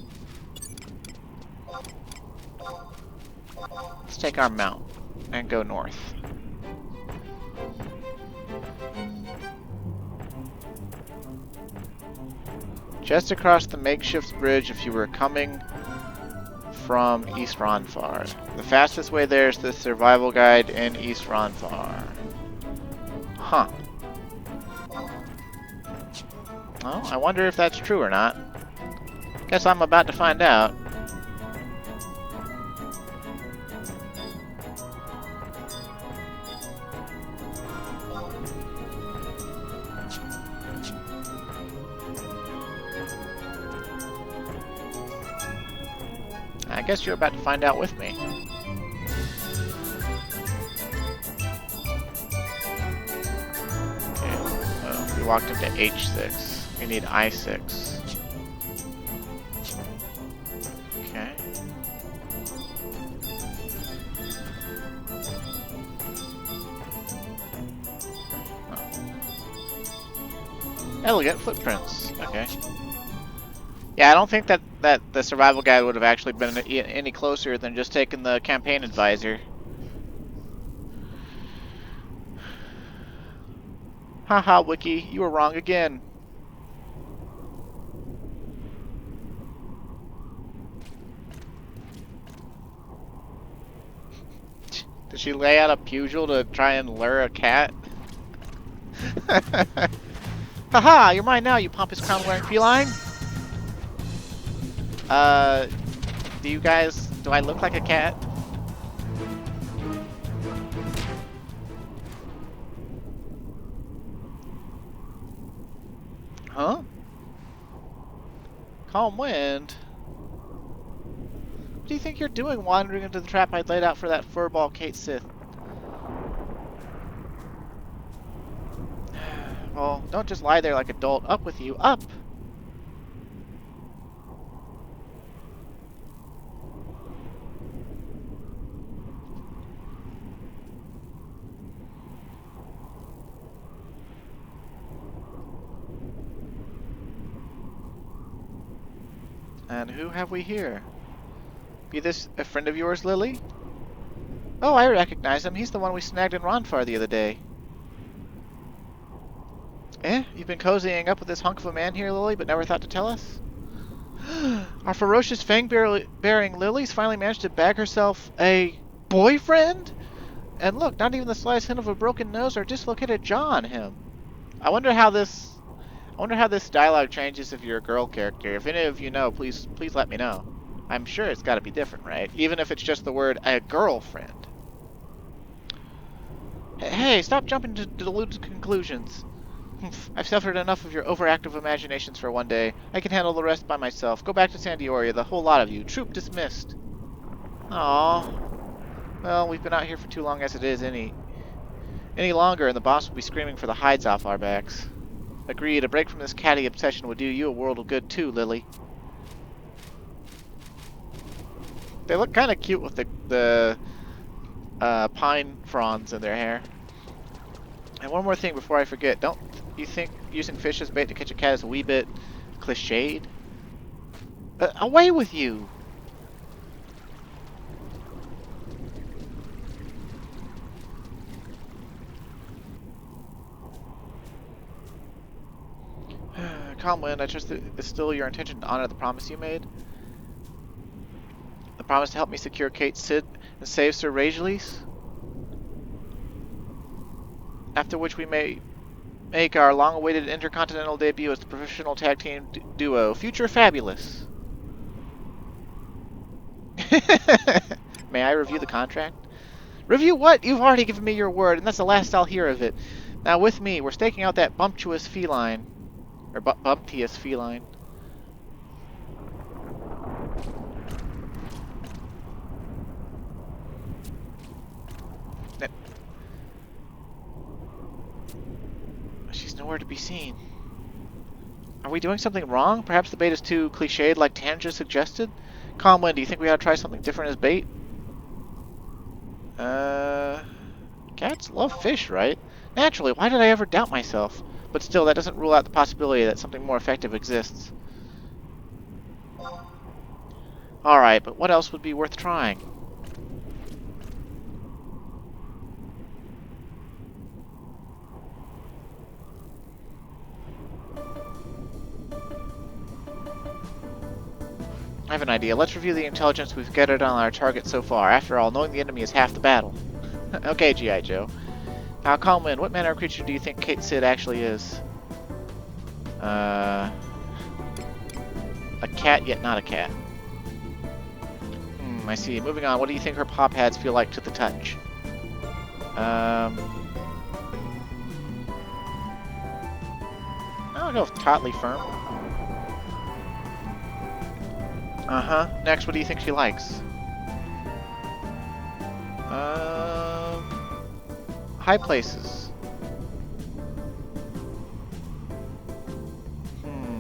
Let's take our mount and go north. Just across the makeshift bridge if you were coming from East Ronfar. The fastest way there is the survival guide in East Ronfar. Huh. Well, I wonder if that's true or not. Guess I'm about to find out. I guess you're about to find out with me. Okay, well, we walked into H6. We need I6. Okay. Oh. Elegant footprints. Okay. Yeah, I don't think that the survival guide would have actually been any closer than just taking the campaign advisor. Haha, Wiki, you were wrong again. Did she lay out a pugil to try and lure a cat? Haha, you're mine now, you pompous crown-wearing feline! Do I look like a cat? Huh? Calm wind? What do you think you're doing wandering into the trap I'd laid out for that furball Cait Sith? Well, don't just lie there like a dolt. Up with you, up! And who have we here? Be this a friend of yours, Lily? Oh, I recognize him. He's the one we snagged in Ronfar the other day. Eh? You've been cozying up with this hunk of a man here, Lily, but never thought to tell us? Our ferocious fang-bearing Lily's finally managed to bag herself a boyfriend? And look, not even the slightest hint of a broken nose or dislocated jaw on him. I wonder how this dialogue changes if you're a girl character. If any of you know, please let me know. I'm sure it's got to be different, right? Even if it's just the word a girlfriend. Hey, stop jumping to deluded conclusions. I've suffered enough of your overactive imaginations for one day. I can handle the rest by myself. Go back to Sandioria, the whole lot of you. Troop dismissed. Aww. Well, we've been out here for too long as it is any longer, and the boss will be screaming for the hides off our backs. Agreed, a break from this catty obsession would do you a world of good too, Lily. They look kind of cute with the pine fronds in their hair. And one more thing before I forget, don't you think using fish as bait to catch a cat is a wee bit cliched? Away with you! Comlin, I trust it's still your intention to honor the promise you made. The promise to help me secure Cait Sith and save Sir Ragelis? After which we may make our long-awaited intercontinental debut as the professional tag team duo, Future Fabulous. May I review the contract? Review what? You've already given me your word, and that's the last I'll hear of it. Now with me, we're staking out that bumptious feline. Or bumptious feline. She's nowhere to be seen. Are we doing something wrong? Perhaps the bait is too cliched like Tanja suggested? Comlin, do you think we ought to try something different as bait? Cats love fish, right? Naturally, why did I ever doubt myself? But still, that doesn't rule out the possibility that something more effective exists. Alright, but what else would be worth trying? I have an idea. Let's review the intelligence we've gathered on our target so far. After all, knowing the enemy is half the battle. Okay, G.I. Joe. Now, Comlin, what manner of creature do you think Cait Sith actually is? A cat, yet not a cat. I see. Moving on, what do you think her paw pads feel like to the touch? I'll go with tautly firm. Next, what do you think she likes? High places.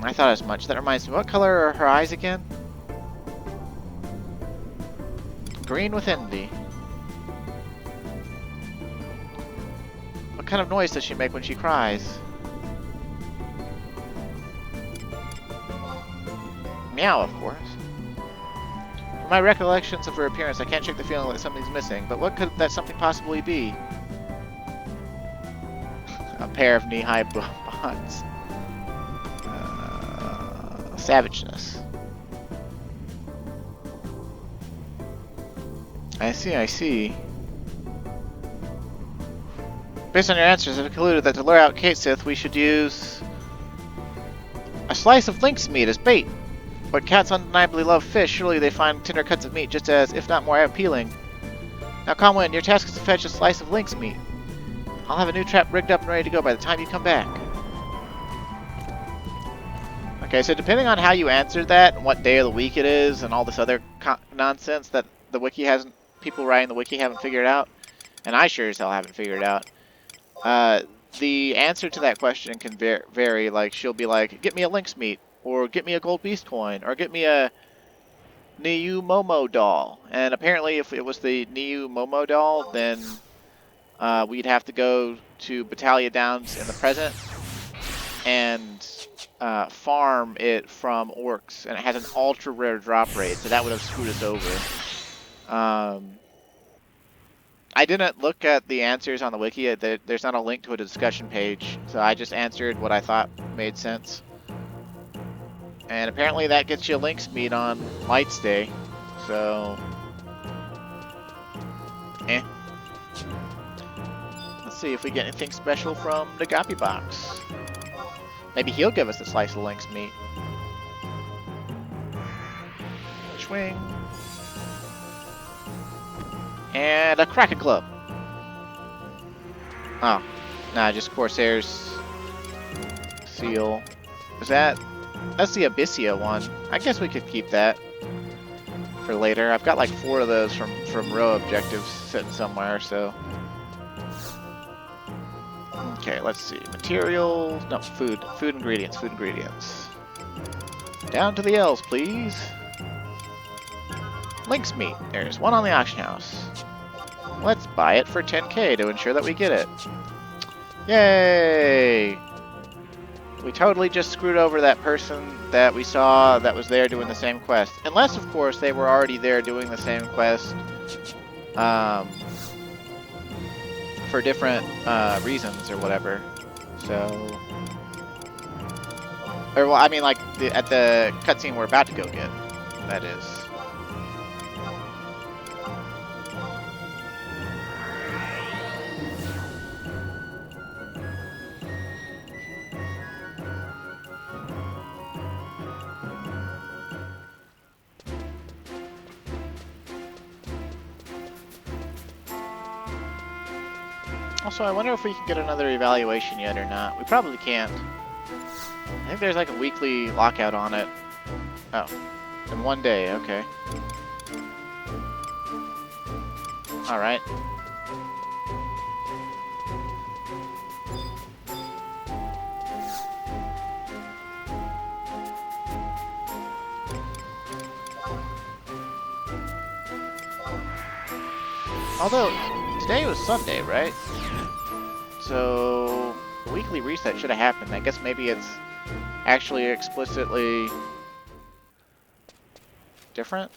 I thought as much. That reminds me, what color are her eyes again? Green with envy. What kind of noise does she make when she cries? Meow, of course. From my recollections of her appearance, I can't shake the feeling that something's missing, but what could that something possibly be? A pair of knee-high bonds. Savageness. I see. Based on your answers, I've concluded that to lure out Cait Sith, we should use a slice of lynx meat as bait. But cats undeniably love fish. Surely they find tender cuts of meat just as, if not more appealing. Now, Comlin, your task is to fetch a slice of lynx meat. I'll have a new trap rigged up and ready to go by the time you come back. Okay, so depending on how you answered that, and what day of the week it is, and all this other nonsense that the wiki hasn't, people writing the wiki haven't figured out, and I sure as hell haven't figured out, the answer to that question can vary. Like, she'll be like, get me a lynx meat, or get me a gold beast coin, or get me a Niu Momo doll. And apparently if it was the Niu Momo doll, then we'd have to go to Battaglia Downs in the present and farm it from orcs, and it has an ultra rare drop rate, so that would have screwed us over. I didn't look at the answers on the wiki. There's not a link to a discussion page, so I just answered what I thought made sense. And apparently that gets you lynx meat on Lights Day, so let's see if we get anything special from the Gappy box. Maybe he'll give us a slice of lynx meat. Swing. And a Kraken Club. Oh. Nah, just Corsair's seal. Is that... That's the Abyssia one. I guess we could keep that for later. I've got like 4 of those from row objectives sitting somewhere, so... Okay, let's see. Materials... No, food. Food ingredients. Food ingredients. Down to the L's, please. Lynx meat. There's one on the auction house. Let's buy it for 10k to ensure that we get it. Yay! We totally just screwed over that person that we saw that was there doing the same quest. Unless, of course, they were already there doing the same quest for different reasons or whatever. So... Or, well, I mean, like, at the cutscene we're about to go get, that is. Also, I wonder if we can get another evaluation yet or not. We probably can't. I think there's like a weekly lockout on it. Oh. In one day, okay. Alright. Although, today was Sunday, right? So, the weekly reset should have happened. I guess maybe it's actually explicitly different?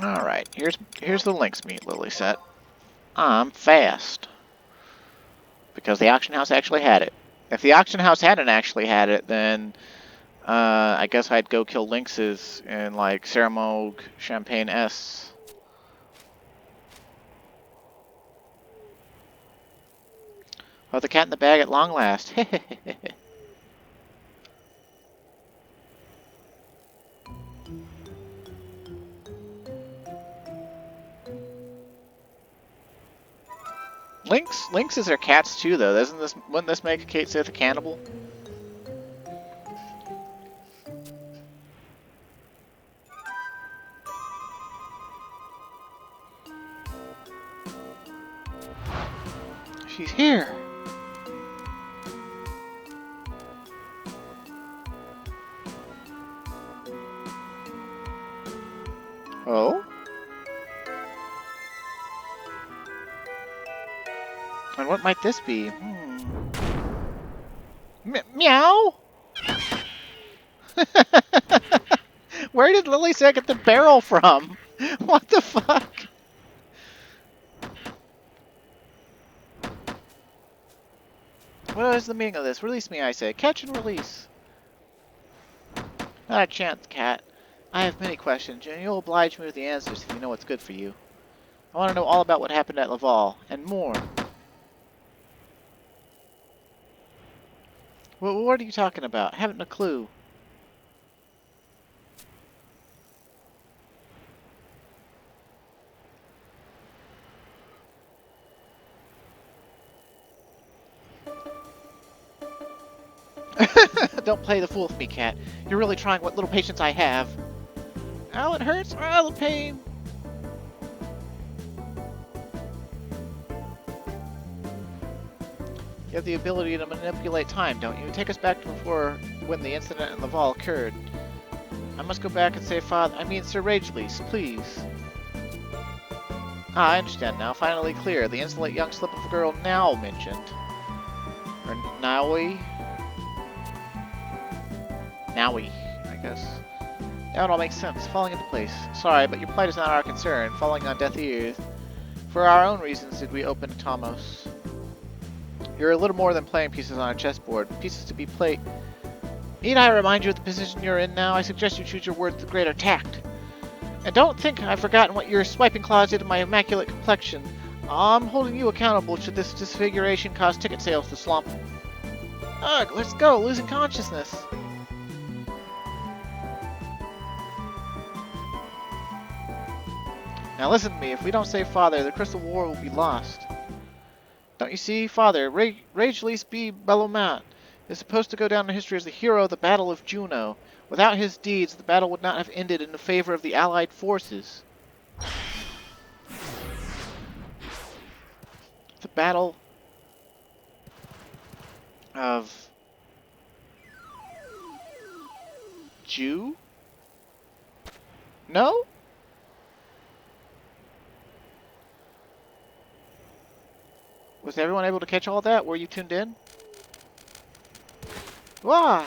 Alright, here's the Lynx meat, Lilisette. I'm fast. Because the auction house actually had it. If the auction house hadn't actually had it, then I guess I'd go kill lynxes in like Saramogue Champagne S. Oh, the cat in the bag at long last. Lynxes are cats too, though. Wouldn't this make Cait Sith a cannibal? She's here. Oh? And what might this be? Meow? Where did Lilisette get the barrel from? What the fuck? What is the meaning of this? Release me, I say. Catch and release. Not a chance, cat. I have many questions, and you'll oblige me with the answers if you know what's good for you. I want to know all about what happened at Laval, and more. What are you talking about? I haven't a clue. Don't play the fool with me, cat. You're really trying what little patience I have. Ow, it hurts. Ow, the pain. You have the ability to manipulate time, don't you? Take us back to before when the incident in Laval occurred. I must go back and say Sir Ragelease, please. Ah, I understand now. Finally clear. The insolent young slip of a girl now mentioned. Or Naui? Naui, I guess. Now it all makes sense. Falling into place. Sorry, but your plight is not our concern. Falling on deaf ears. For our own reasons did we open Tomos. You're a little more than playing pieces on a chessboard. Pieces to be played. Need I remind you of the position you're in now? I suggest you choose your words with greater tact. And don't think I've forgotten what your swiping claws did to my immaculate complexion. I'm holding you accountable should this disfiguration cause ticket sales to slump. Ugh, let's go, losing consciousness. Now listen to me, if we don't save Father, the Crystal War will be lost. Don't you see, Father, Rage B. Bellomat is supposed to go down in history as the hero of the Battle of Juno. Without his deeds, the battle would not have ended in the favor of the Allied forces. The Battle of Jew? No? Was everyone able to catch all that? Were you tuned in? Wah!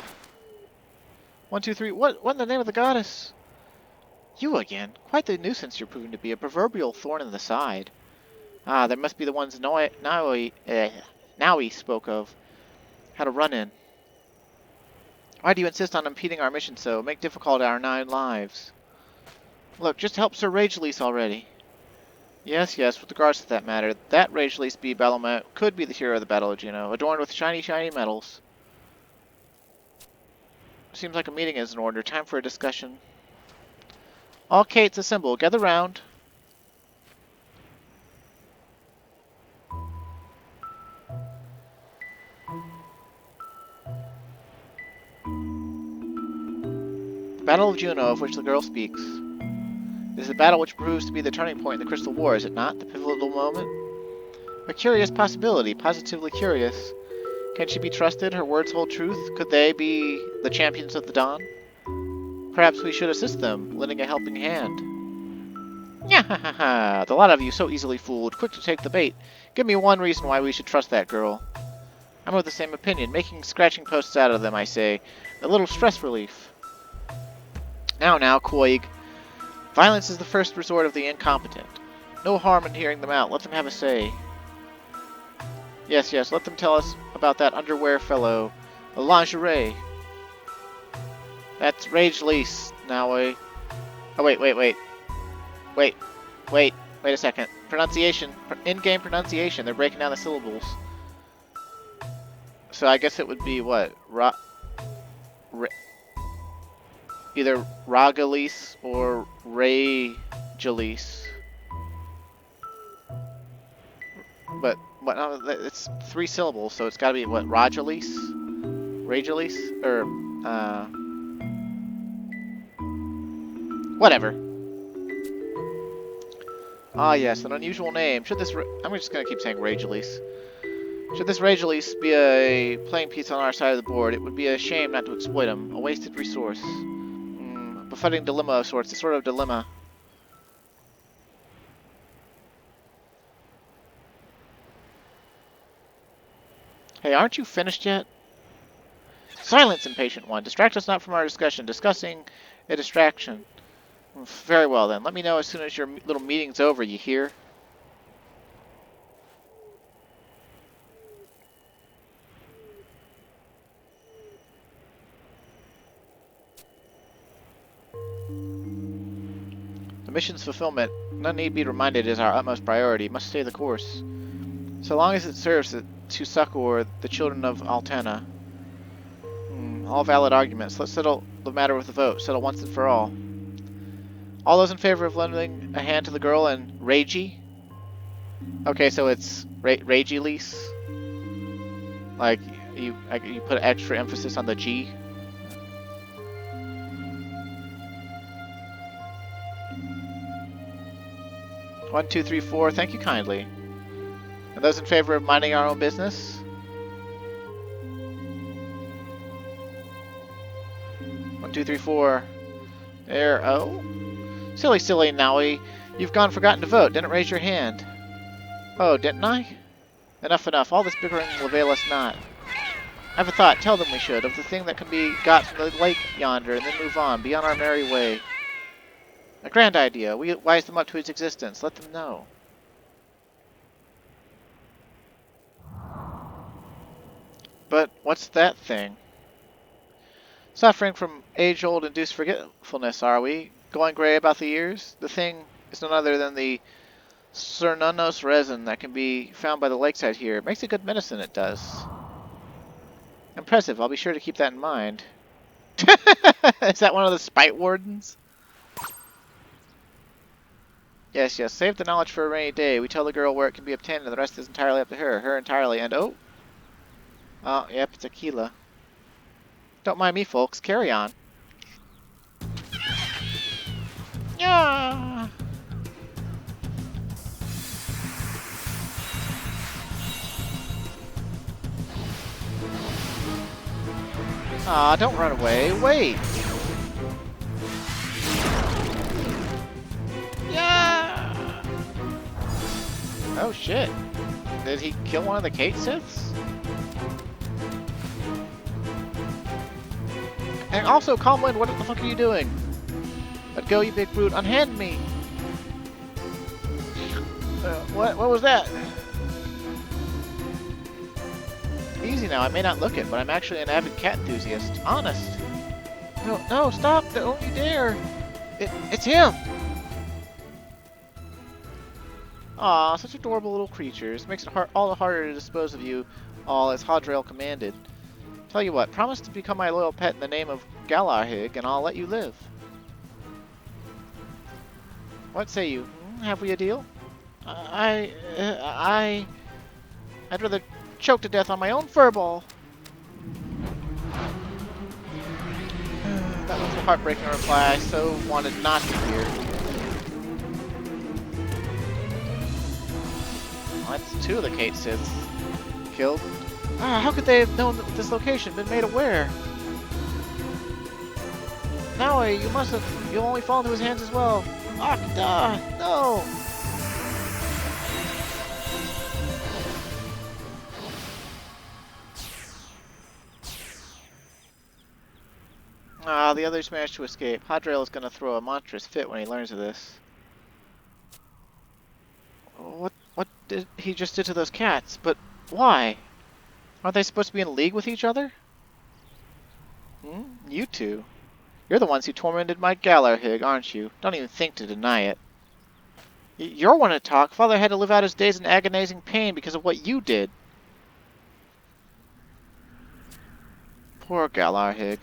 1, 2, 3. What in the name of the goddess? You again. Quite the nuisance you're proving to be. A proverbial thorn in the side. Ah, there must be the ones Naui spoke of. Had a run-in. Why do you insist on impeding our mission so? Make difficult our 9 lives. Look, just help Sir Rage already. Yes, with regards to that matter, that Rage B. Balamat could be the hero of the Battle of Juno, adorned with shiny medals. Seems like a meeting is in order. Time for a discussion. All Cates assemble. Gather round. The Battle of Juno, of which the girl speaks. This is a battle which proves to be the turning point in the Crystal War, is it not? The pivotal moment? A curious possibility, positively curious. Can she be trusted? Her words hold truth? Could they be the champions of the dawn? Perhaps we should assist them, lending a helping hand. Yeah, the lot of you so easily fooled, quick to take the bait. Give me one reason why we should trust that girl. I'm of the same opinion, making scratching posts out of them, I say. A little stress relief. Now, Koig. Violence is the first resort of the incompetent. No harm in hearing them out. Let them have a say. Yes, let them tell us about that underwear fellow. A lingerie. That's Rage now Oh, wait a second. Pronunciation. In-game pronunciation. They're breaking down the syllables. So I guess it would be what? Either Ragalis or Ragelis. But it's 3 syllables, so it's got to be what? Ragelis? Ragelis? Or whatever. Ah, yes, an unusual name. Should this I'm just gonna keep saying Ragelis. Should this Ragelis be a playing piece on our side of the board, it would be a shame not to exploit him. A wasted resource. Befuddling dilemma of sorts, a sort of dilemma. Hey, aren't you finished yet? Silence, impatient one. Distract us not from our discussion. Discussing a distraction. Very well, then. Let me know as soon as your little meeting's over, you hear? The mission's fulfillment, none need be reminded, is our utmost priority. Must stay the course. So long as it serves to succor the children of Altana. All valid arguments. Let's settle the matter with a vote. Settle once and for all. All those in favor of lending a hand to the girl and Ragey? Okay, so it's Ragey lease. Like you put extra emphasis on the G. One, two, three, four. Thank you kindly. And those in favor of minding our own business? One, two, three, four. There. Oh. Silly Naui. You've forgotten to vote. Didn't raise your hand. Oh, didn't I? Enough. All this bickering will avail us not. I have a thought. Tell them we should. Of the thing that can be got from the lake yonder, and then move on. Be on our merry way. A grand idea. We wise them up to its existence. Let them know. But what's that thing? Suffering from age-old induced forgetfulness, are we? Going gray about the years? The thing is none other than the Cernunnos resin that can be found by the lakeside here. It makes a good medicine, it does. Impressive. I'll be sure to keep that in mind. Is that one of the spite wardens? Yes, yes. Save the knowledge for a rainy day. We tell the girl where it can be obtained, and the rest is entirely up to her. Her entirely. And oh. Oh, yep, it's Aquila. Don't mind me, folks. Carry on. Yeah. Aw, don't run away. Wait. Yeah. Oh shit. Did he kill one of the Cait Siths? And also, Calmwind, what the fuck are you doing? Let go, you big brute. Unhand me. What was that? Easy now, I may not look it, but I'm actually an avid cat enthusiast. Honest. No, stop! Don't you dare! It's him! Aw, such adorable little creatures. Makes it all the harder to dispose of you all as Hadrail commanded. Tell you what, promise to become my loyal pet in the name of Galarhig, and I'll let you live. What say you? Have we a deal? I'd rather choke to death on my own furball. That was a heartbreaking reply I so wanted not to hear. Well, that's two of the Cait Siths killed. How could they have known that this location, been made aware? Now you'll only fall into his hands as well. Akda, no! The others managed to escape. Hadrail is going to throw a monstrous fit when he learns of this. What did he just did to those cats? But why? Aren't they supposed to be in league with each other? You two. You're the ones who tormented my Galarhig, aren't you? Don't even think to deny it. You're one to talk. Father had to live out his days in agonizing pain because of what you did. Poor Galarhig.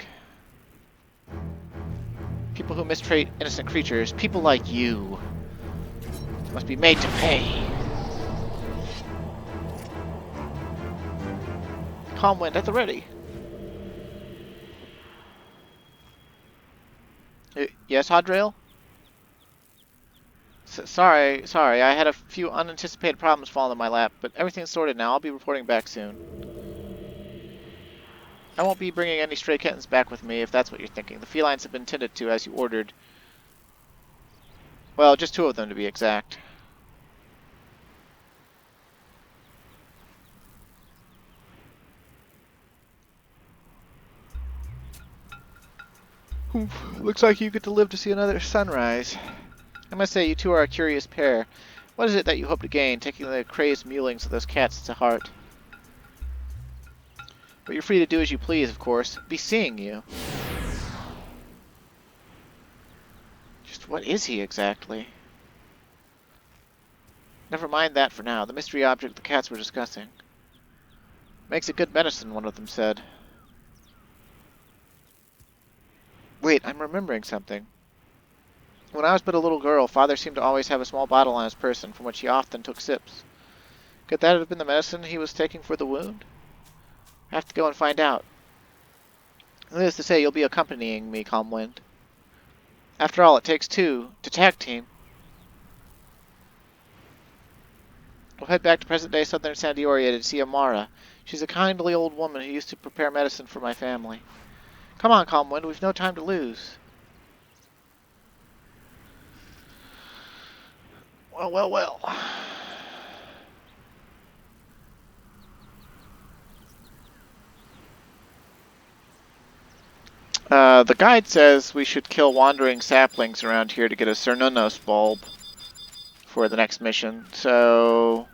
People who mistreat innocent creatures, people like you, must be made to pay. Calmwind at the ready. Yes, Hadrail? Sorry, I had a few unanticipated problems falling in my lap, but everything's sorted now. I'll be reporting back soon. I won't be bringing any stray kittens back with me, if that's what you're thinking. The felines have been tended to as you ordered. Well, just 2 of them to be exact. Looks like you get to live to see another sunrise. I must say, you two are a curious pair. What is it that you hope to gain, taking the crazed mewlings of those cats to heart? But you're free to do as you please, of course. Be seeing you. Just what is he exactly? Never mind that for now. The mystery object the cats were discussing. Makes a good medicine, one of them said. Wait, I'm remembering something. When I was but a little girl, Father seemed to always have a small bottle on his person, from which he often took sips. Could that have been the medicine he was taking for the wound? I have to go and find out. Needless to say, you'll be accompanying me, Calmwind. After all, it takes 2 to tag team. We'll head back to present-day southern Sandioria to see Amara. She's a kindly old woman who used to prepare medicine for my family. Come on, Calmwind, we've no time to lose. Well. The guide says we should kill wandering saplings around here to get a Cernunnos bulb for the next mission, so...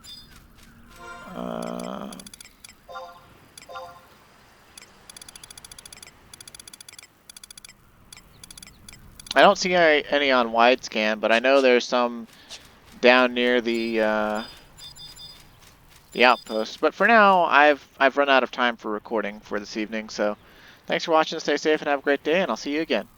I don't see any on wide scan, but I know there's some down near the outpost. But for now, I've run out of time for recording for this evening. So thanks for watching. Stay safe and have a great day, and I'll see you again.